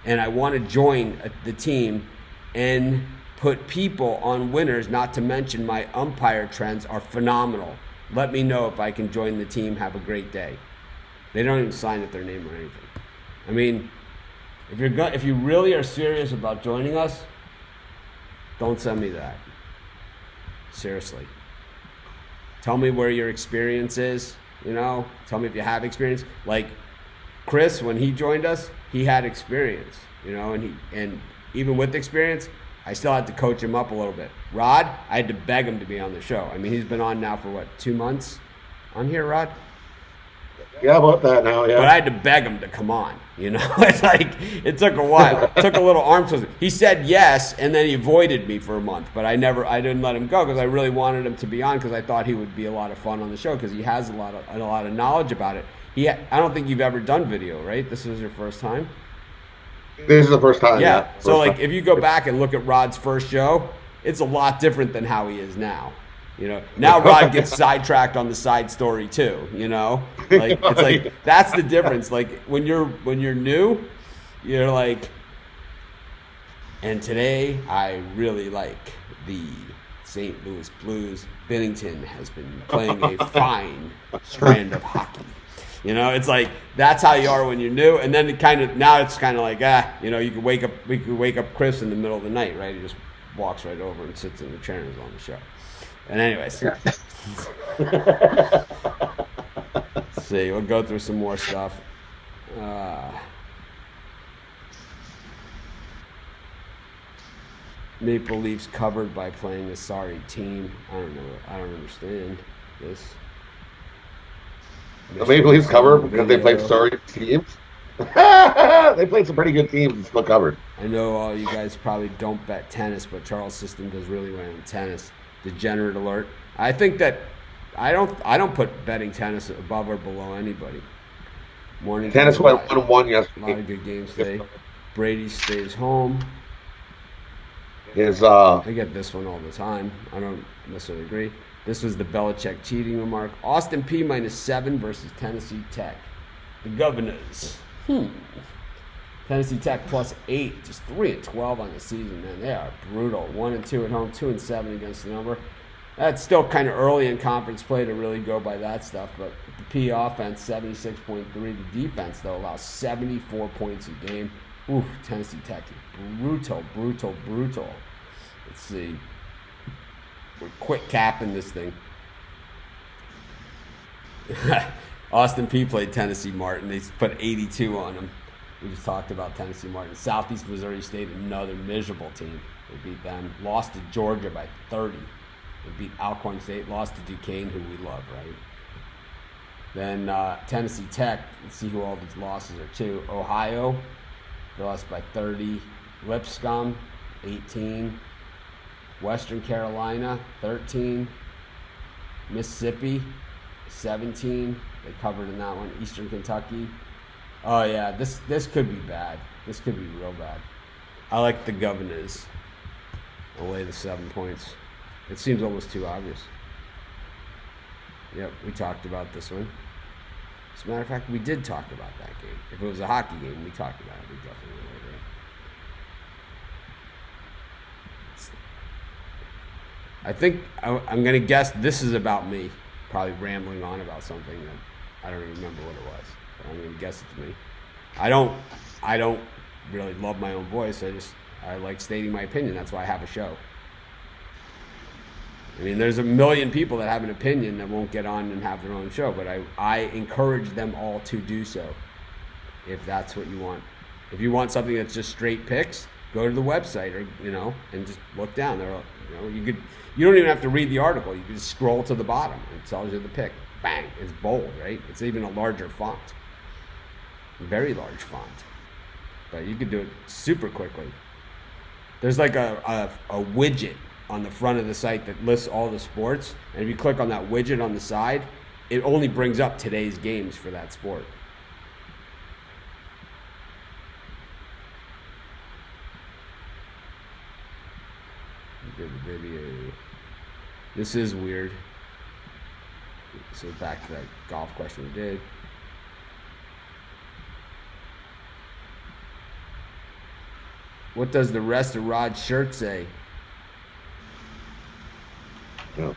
and I want to join the team and put people on winners, not to mention my umpire trends are phenomenal. Let me know if I can join the team. Have a great day. They don't even sign with their name or anything. I mean, if you really are serious about joining us, don't send me that. Seriously. Tell me where your experience is, Tell me if you have experience. Like Chris, when he joined us, he had experience, and even with experience, I still had to coach him up a little bit. Rod, I had to beg him to be on the show. I mean, he's been on now for 2 months on here, Rod? Yeah, about that now, yeah. But I had to beg him to come on, It's like, it took a while. It took a little arm twisting. He said yes, and then he avoided me for a month. But I didn't let him go because I really wanted him to be on because I thought he would be a lot of fun on the show because he has a lot of knowledge about it. I don't think you've ever done video, right? This is your first time? This is the first time. Yeah. So if you go back and look at Rod's first show, it's a lot different than how he is now. Now Rod gets sidetracked on the side story too. Like it's like that's the difference. Like when you're new, you're like, and today I really like the St. Louis Blues. Bennington has been playing a fine strand of hockey. It's like that's how you are when you're new, and then now it's kind of like we could wake up Chris in the middle of the night, right? He just walks right over and sits in the chair and is on the show. And anyways, let's see, we'll go through some more stuff. Maple Leafs covered by playing a sorry team. I don't know. I don't understand this. The Maple Leafs covered because they played sorry teams? They played some pretty good teams and still covered. I know all you guys probably don't bet tennis, but Charles' system does really well in tennis. Degenerate alert. I think that I don't put betting tennis above or below anybody. Morning tennis went 1-1 yesterday. A lot of good games today. Brady stays home. I get this one all the time. I don't necessarily agree. This was the Belichick cheating remark. Austin P -7 versus Tennessee Tech. The Governors. Tennessee Tech +8, just 3-12 on the season, man. They are brutal. 1-2 at home, 2-7 against the number. That's still kind of early in conference play to really go by that stuff. But the P offense, 76.3. The defense, though, allows 74 points a game. Ooh, Tennessee Tech is brutal. Let's see. We're quick capping this thing. Austin P played Tennessee Martin. They put 82 on him. We just talked about Tennessee Martin. Southeast Missouri State, another miserable team. They beat them. Lost to Georgia by 30. They beat Alcorn State. Lost to Duquesne, who we love, right? Then Tennessee Tech. Let's see who all these losses are to. Ohio, they lost by 30. Lipscomb, 18. Western Carolina, 13. Mississippi, 17. They covered in that one. Eastern Kentucky. Oh, yeah, this could be bad. This could be real bad. I like the Governors. I'll lay the 7 points. It seems almost too obvious. Yep, we talked about this one. As a matter of fact, we did talk about that game. If it was a hockey game, we talked about it. We definitely would, right? I think I'm going to guess this is about me, probably rambling on about something that I don't even remember what it was. But I'm going to guess it's me. I don't really love my own voice. I like stating my opinion. That's why I have a show. I mean, there's a million people that have an opinion that won't get on and have their own show, but I encourage them all to do so if that's what you want. If you want something that's just straight picks, go to the website or and just look down there. You don't even have to read the article. You can just scroll to the bottom. It tells you the pick. Bang! It's bold, right? It's even a larger font, very large font. But you can do it super quickly. There's like a widget on the front of the site that lists all the sports, and if you click on that widget on the side, it only brings up today's games for that sport. Did a video. This is weird. So back to that golf question we did. What does the rest of Rod's shirt say? No.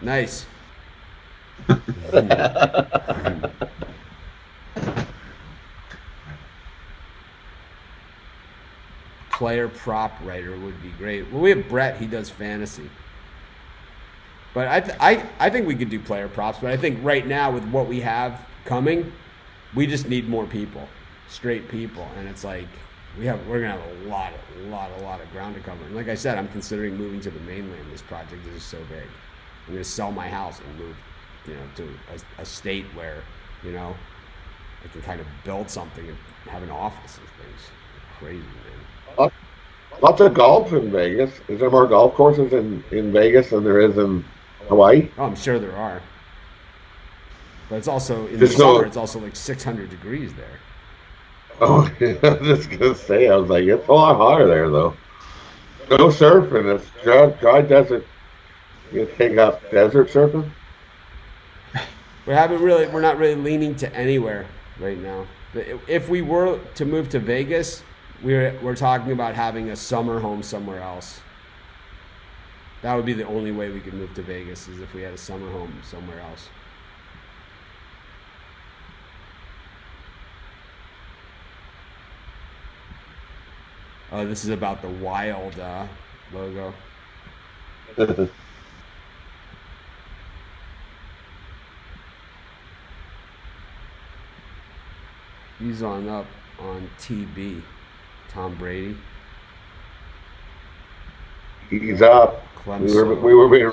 Nice. Player prop writer would be great. Well, we have Brett. He does fantasy. But I think we could do player props. But I think right now with what we have coming, we just need more people, straight people. And it's like we're gonna have a lot of ground to cover. And like I said, I'm considering moving to the mainland. This project is so big. I'm gonna sell my house and move, to a state where, I can kind of build something and have an office and things. Crazy, man. Lots of golf in Vegas. Is there more golf courses in Vegas than there is in Hawaii? Oh, I'm sure there are. But it's also, in the summer, it's also like 600 degrees there. Oh, yeah, I was just going to say, I was like, it's a lot hotter there, though. No surfing. It's dry desert. You take up desert surfing? We're not really leaning to anywhere right now. If we were to move to Vegas, we're talking about having a summer home somewhere else. That would be the only way we could move to Vegas, is if we had a summer home somewhere else. Oh, this is about the Wild logo. He's up on TB. Tom Brady. He's up. Clemso. We were being...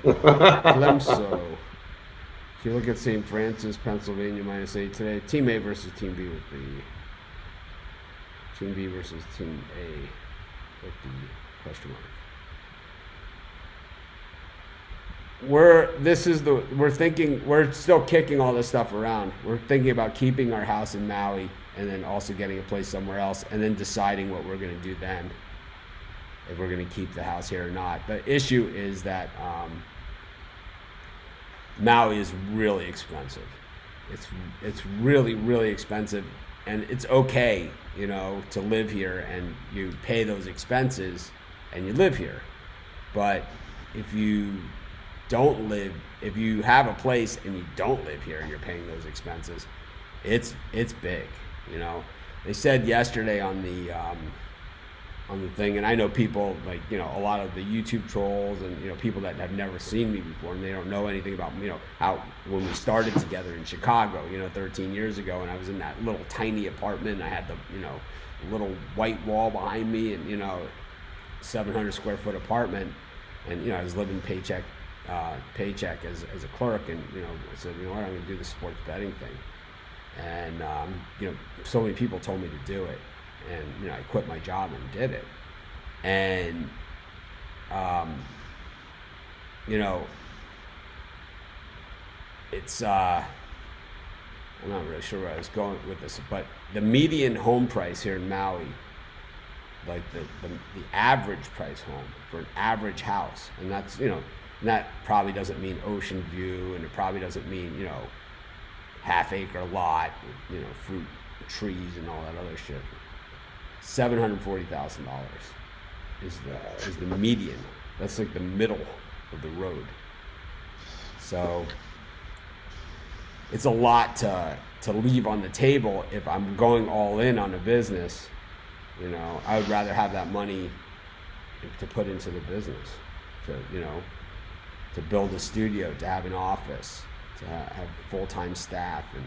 Clemso. If you look at St. Francis, Pennsylvania, -8 today. Team A versus Team B with the... Team B versus Team A with the question mark. We're still kicking all this stuff around. We're thinking about keeping our house in Maui and then also getting a place somewhere else and then deciding what we're going to do then, if we're going to keep the house here or not. The issue is that Maui is really expensive. It's really, really expensive, and it's okay, to live here and you pay those expenses and you live here. But if you have a place and you don't live here and you're paying those expenses, it's big. They said yesterday on the thing, and I know people a lot of the YouTube trolls and people that have never seen me before and they don't know anything about how when we started together in Chicago 13 years ago, and I was in that little tiny apartment and I had the little white wall behind me and 700 square foot apartment, and I was living paycheck as a clerk, and I said, what, I'm going to do the sports betting thing, and so many people told me to do it, and I quit my job and did it, and it's I'm not really sure where I was going with this, but the median home price here in Maui, like the average price home for an average house, and that's that probably doesn't mean ocean view, and it probably doesn't mean half acre lot with fruit trees and all that other shit. $740,000 is the median. That's like the middle of the road. So it's a lot to leave on the table if I'm going all in on a business. You know, I would rather have that money to put into the business, to build a studio, to have an office, to have full-time staff, and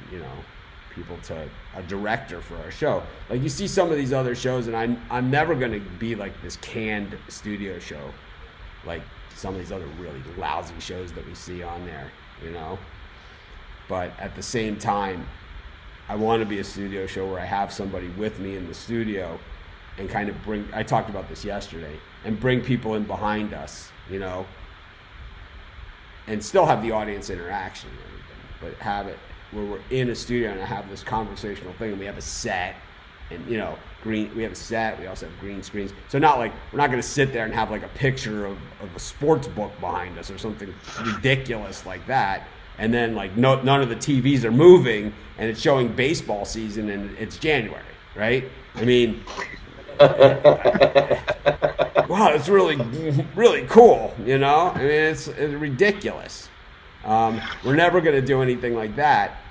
people, to a director for our show. Like, you see some of these other shows, and I'm never going to be like this canned studio show, like some of these other really lousy shows that we see on there, But at the same time, I want to be a studio show where I have somebody with me in the studio and kind of I talked about this yesterday, and bring people in behind us, and still have the audience interaction and everything, but have it where we're in a studio and I have this conversational thing, and we have a set, and we have a set, we also have green screens. So not like, we're not going to sit there and have like a picture of a sports book behind us or something ridiculous like that. And then like none of the TVs are moving and it's showing baseball season and it's January, right? I mean, wow, it's really, really cool, I mean, it's ridiculous. We're never going to do anything like that.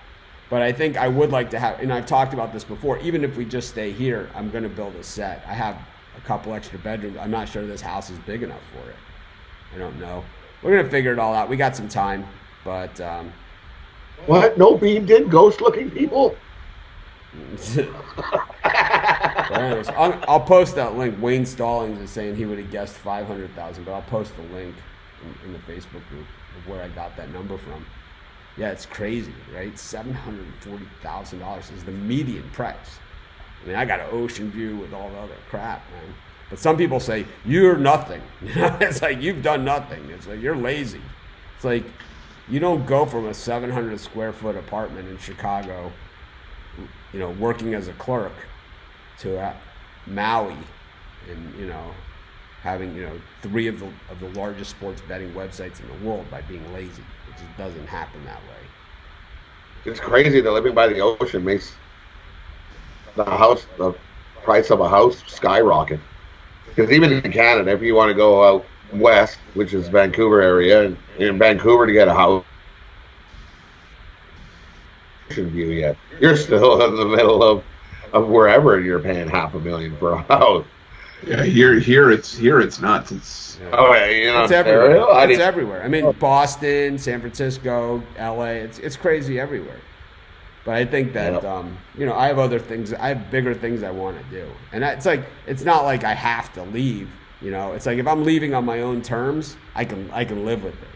But I think I would like to have, and I've talked about this before, even if we just stay here, I'm going to build a set. I have a couple extra bedrooms. I'm not sure this house is big enough for it. I don't know. We're going to figure it all out. We got some time, but... What? No beamed in ghost-looking people? But anyways, I'll post that link. Wayne Stallings is saying he would have guessed 500,000, but I'll post the link in the Facebook group of where I got that number from. Yeah, it's crazy, right? $740,000 is the median price. I mean, I got an ocean view with all the other crap, man. But some people say, you're nothing. It's like, you've done nothing. It's like, you're lazy. It's like, you don't go from a 700 square foot apartment in Chicago, working as a clerk, to Maui and, having, 3 of the largest sports betting websites in the world by being lazy. It just doesn't happen that way. It's crazy that living by the ocean makes the price of a house skyrocket. Because even in Canada, if you want to go out west, which is Vancouver area, and in Vancouver to get a house, view yet, you're still in the middle of wherever you're paying $500,000 for a house. Yeah, here it's nuts. It's it's everywhere. It's everywhere. I mean, Boston, San Francisco, LA. It's crazy everywhere. But I think that I have other things. I have bigger things I want to do, and it's not like I have to leave. It's like if I'm leaving on my own terms, I can live with it.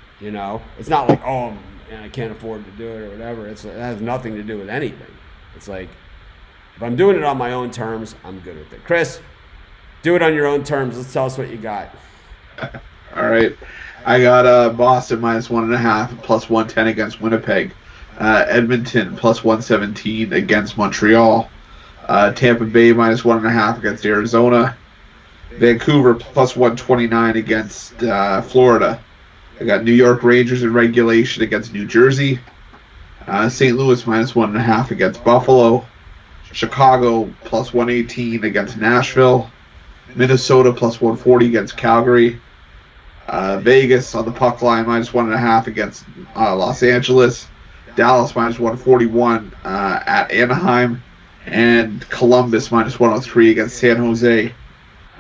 It's not like I can't afford to do it or whatever. It has nothing to do with anything. It's like if I'm doing it on my own terms, I'm good with it. Chris, do it on your own terms. Let's tell us what you got. All right. I got Boston -1.5 plus 110 against Winnipeg. Edmonton plus 117 against Montreal. Tampa Bay -1.5 against Arizona. Vancouver plus 129 against Florida. I got New York Rangers in regulation against New Jersey. St. Louis -1.5 against Buffalo. Chicago plus 118 against Nashville. Minnesota plus 140 against Calgary. Vegas on the puck line -1.5 against Los Angeles. Dallas -141 at Anaheim. And Columbus -103 against San Jose.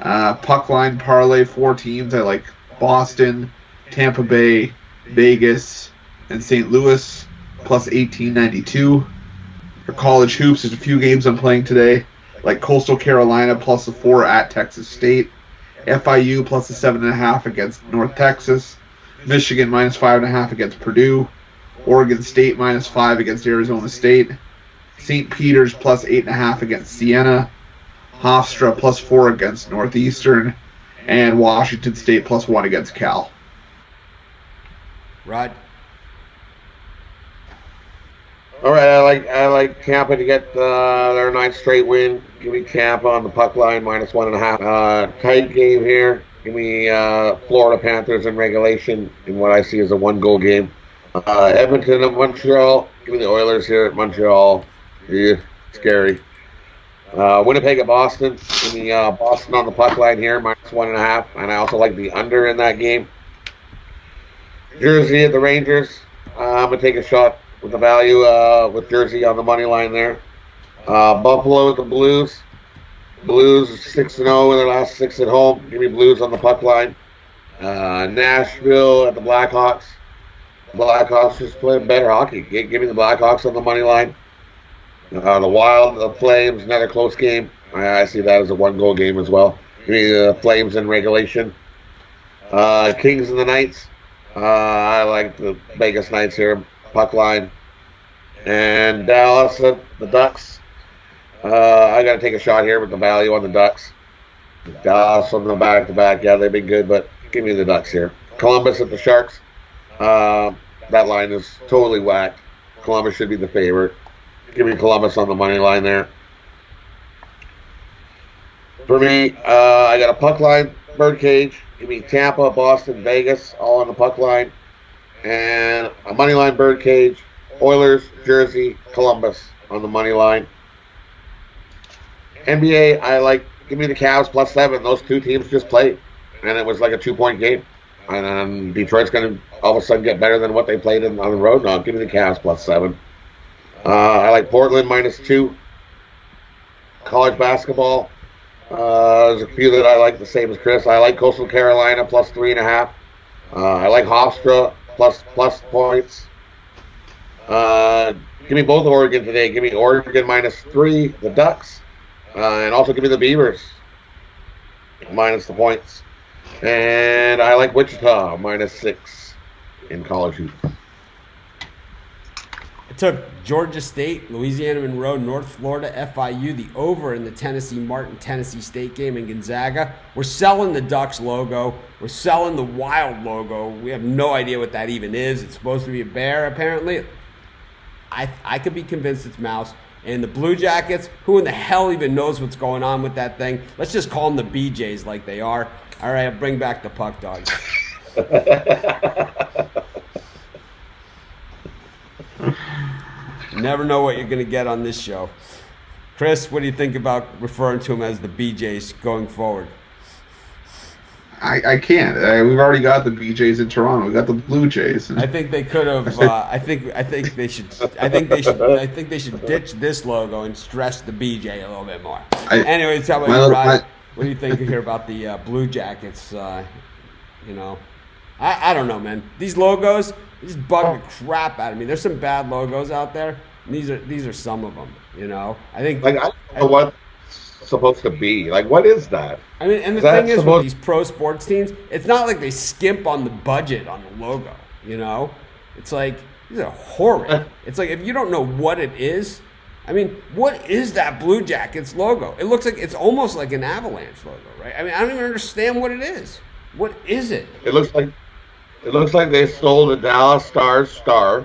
Puck line parlay, 4 teams. I like Boston, Tampa Bay, Vegas, and St. Louis plus 1892. For college hoops, there's a few games I'm playing today, like Coastal Carolina plus a 4 at Texas State, FIU plus a 7.5 against North Texas, Michigan -5.5 against Purdue, Oregon State -5 against Arizona State, St. Peter's plus 8.5 against Siena, Hofstra plus 4 against Northeastern, and Washington State plus 1 against Cal. Rod? All right, I like Tampa to get their 9th straight win. Give me Tampa on the puck line -1.5. Tight game here. Give me Florida Panthers in regulation in what I see as a 1-goal game. Edmonton and Montreal. Give me the Oilers here at Montreal. Yeah, scary. Winnipeg at Boston. Give me Boston on the puck line here, -1.5. And I also like the under in that game. Jersey at the Rangers. I'm going to take a shot with the value with Jersey on the money line there. Buffalo at the Blues. Blues 6-0 in their last 6 at home. Give me Blues on the puck line. Nashville at the Blackhawks. Blackhawks just playing better hockey. Give me the Blackhawks on the money line. The Wild, the Flames, another close game. I see that as a 1-goal game as well. Give me the Flames in regulation. Kings and the Knights. I like the Vegas Knights here, puck line. And Dallas, the Ducks. I got to take a shot here with the value on the Ducks. Dallas on the back-to-back. Yeah, they've been good, but give me the Ducks here. Columbus at the Sharks. That line is totally whacked. Columbus should be the favorite. Give me Columbus on the money line there. For me, I got a puck line, birdcage. Give me Tampa, Boston, Vegas, all on the puck line. And a money line birdcage. Oilers, Jersey, Columbus on the money line. NBA, I like, give me the Cavs +7. Those two teams just played. And it was like a 2-point game. And then Detroit's going to all of a sudden get better than what they played on the road. No, give me the Cavs +7. I like Portland -2. College basketball. There's a few that I like the same as Chris. I like Coastal Carolina +3.5. I like Hofstra plus points. Give me both Oregon today. Give me Oregon -3, the Ducks. And also give me the Beavers minus the points. And I like Wichita -6 in college hoops. I took Georgia State, Louisiana Monroe, North Florida, FIU, the over in the Tennessee Martin, Tennessee State game in Gonzaga. We're selling the Ducks logo. We're selling the Wild logo. We have no idea what that even is. It's supposed to be a bear, apparently. I could be convinced it's mouse. And the Blue Jackets, who in the hell even knows what's going on with that thing? Let's just call them the BJs like they are. All right, I'll bring back the Puck Dawgz. You never know what you're going to get on this show. Chris, what do you think about referring to them as the BJs going forward? I can't. We've already got the BJs in Toronto. We got the Blue Jays. I think they could have. I think they should ditch this logo and stress the BJ a little bit more. Anyways, how about you, Rod? What do you think here about the Blue Jackets? I don't know, man. These logos just bug the crap out of me. There's some bad logos out there. And these are some of them. I think. I don't know what it's supposed to be. What is that? I mean, and the thing is with these pro sports teams, it's not like they skimp on the budget on the logo. It's like these are horrid. It's like if you don't know what it is. I mean, what is that Blue Jackets logo? It looks like it's almost like an Avalanche logo, right? I mean, I don't even understand what it is. What is it? It looks like they stole the Dallas Stars star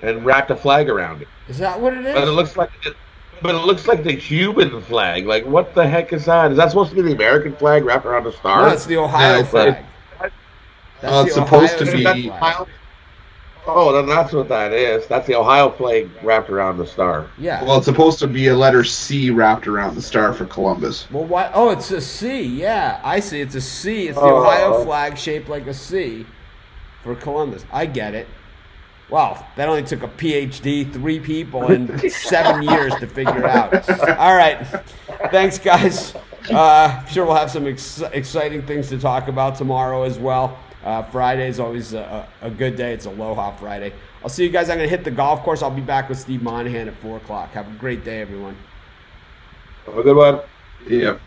and wrapped a flag around it. Is that what it is? But it looks like the Cuban flag. What the heck is that? Is that supposed to be the American flag wrapped around a star? No, it's the Ohio flag. It's supposed to be. Oh, then that's what that is. That's the Ohio flag wrapped around the star. Yeah. Well, it's supposed to be a letter C wrapped around the star for Columbus. Well, why? Oh, it's a C. Yeah, I see. It's a C. It's the Ohio flag shaped like a C for Columbus. I get it. Wow, that only took a PhD, 3 people, and 7 years to figure out. All right. Thanks, guys. I'm sure we'll have some exciting things to talk about tomorrow as well. Friday is always a good day. It's Aloha Friday. I'll see you guys. I'm going to hit the golf course. I'll be back with Steve Monahan at 4 o'clock. Have a great day, everyone. Have a good one. Yep.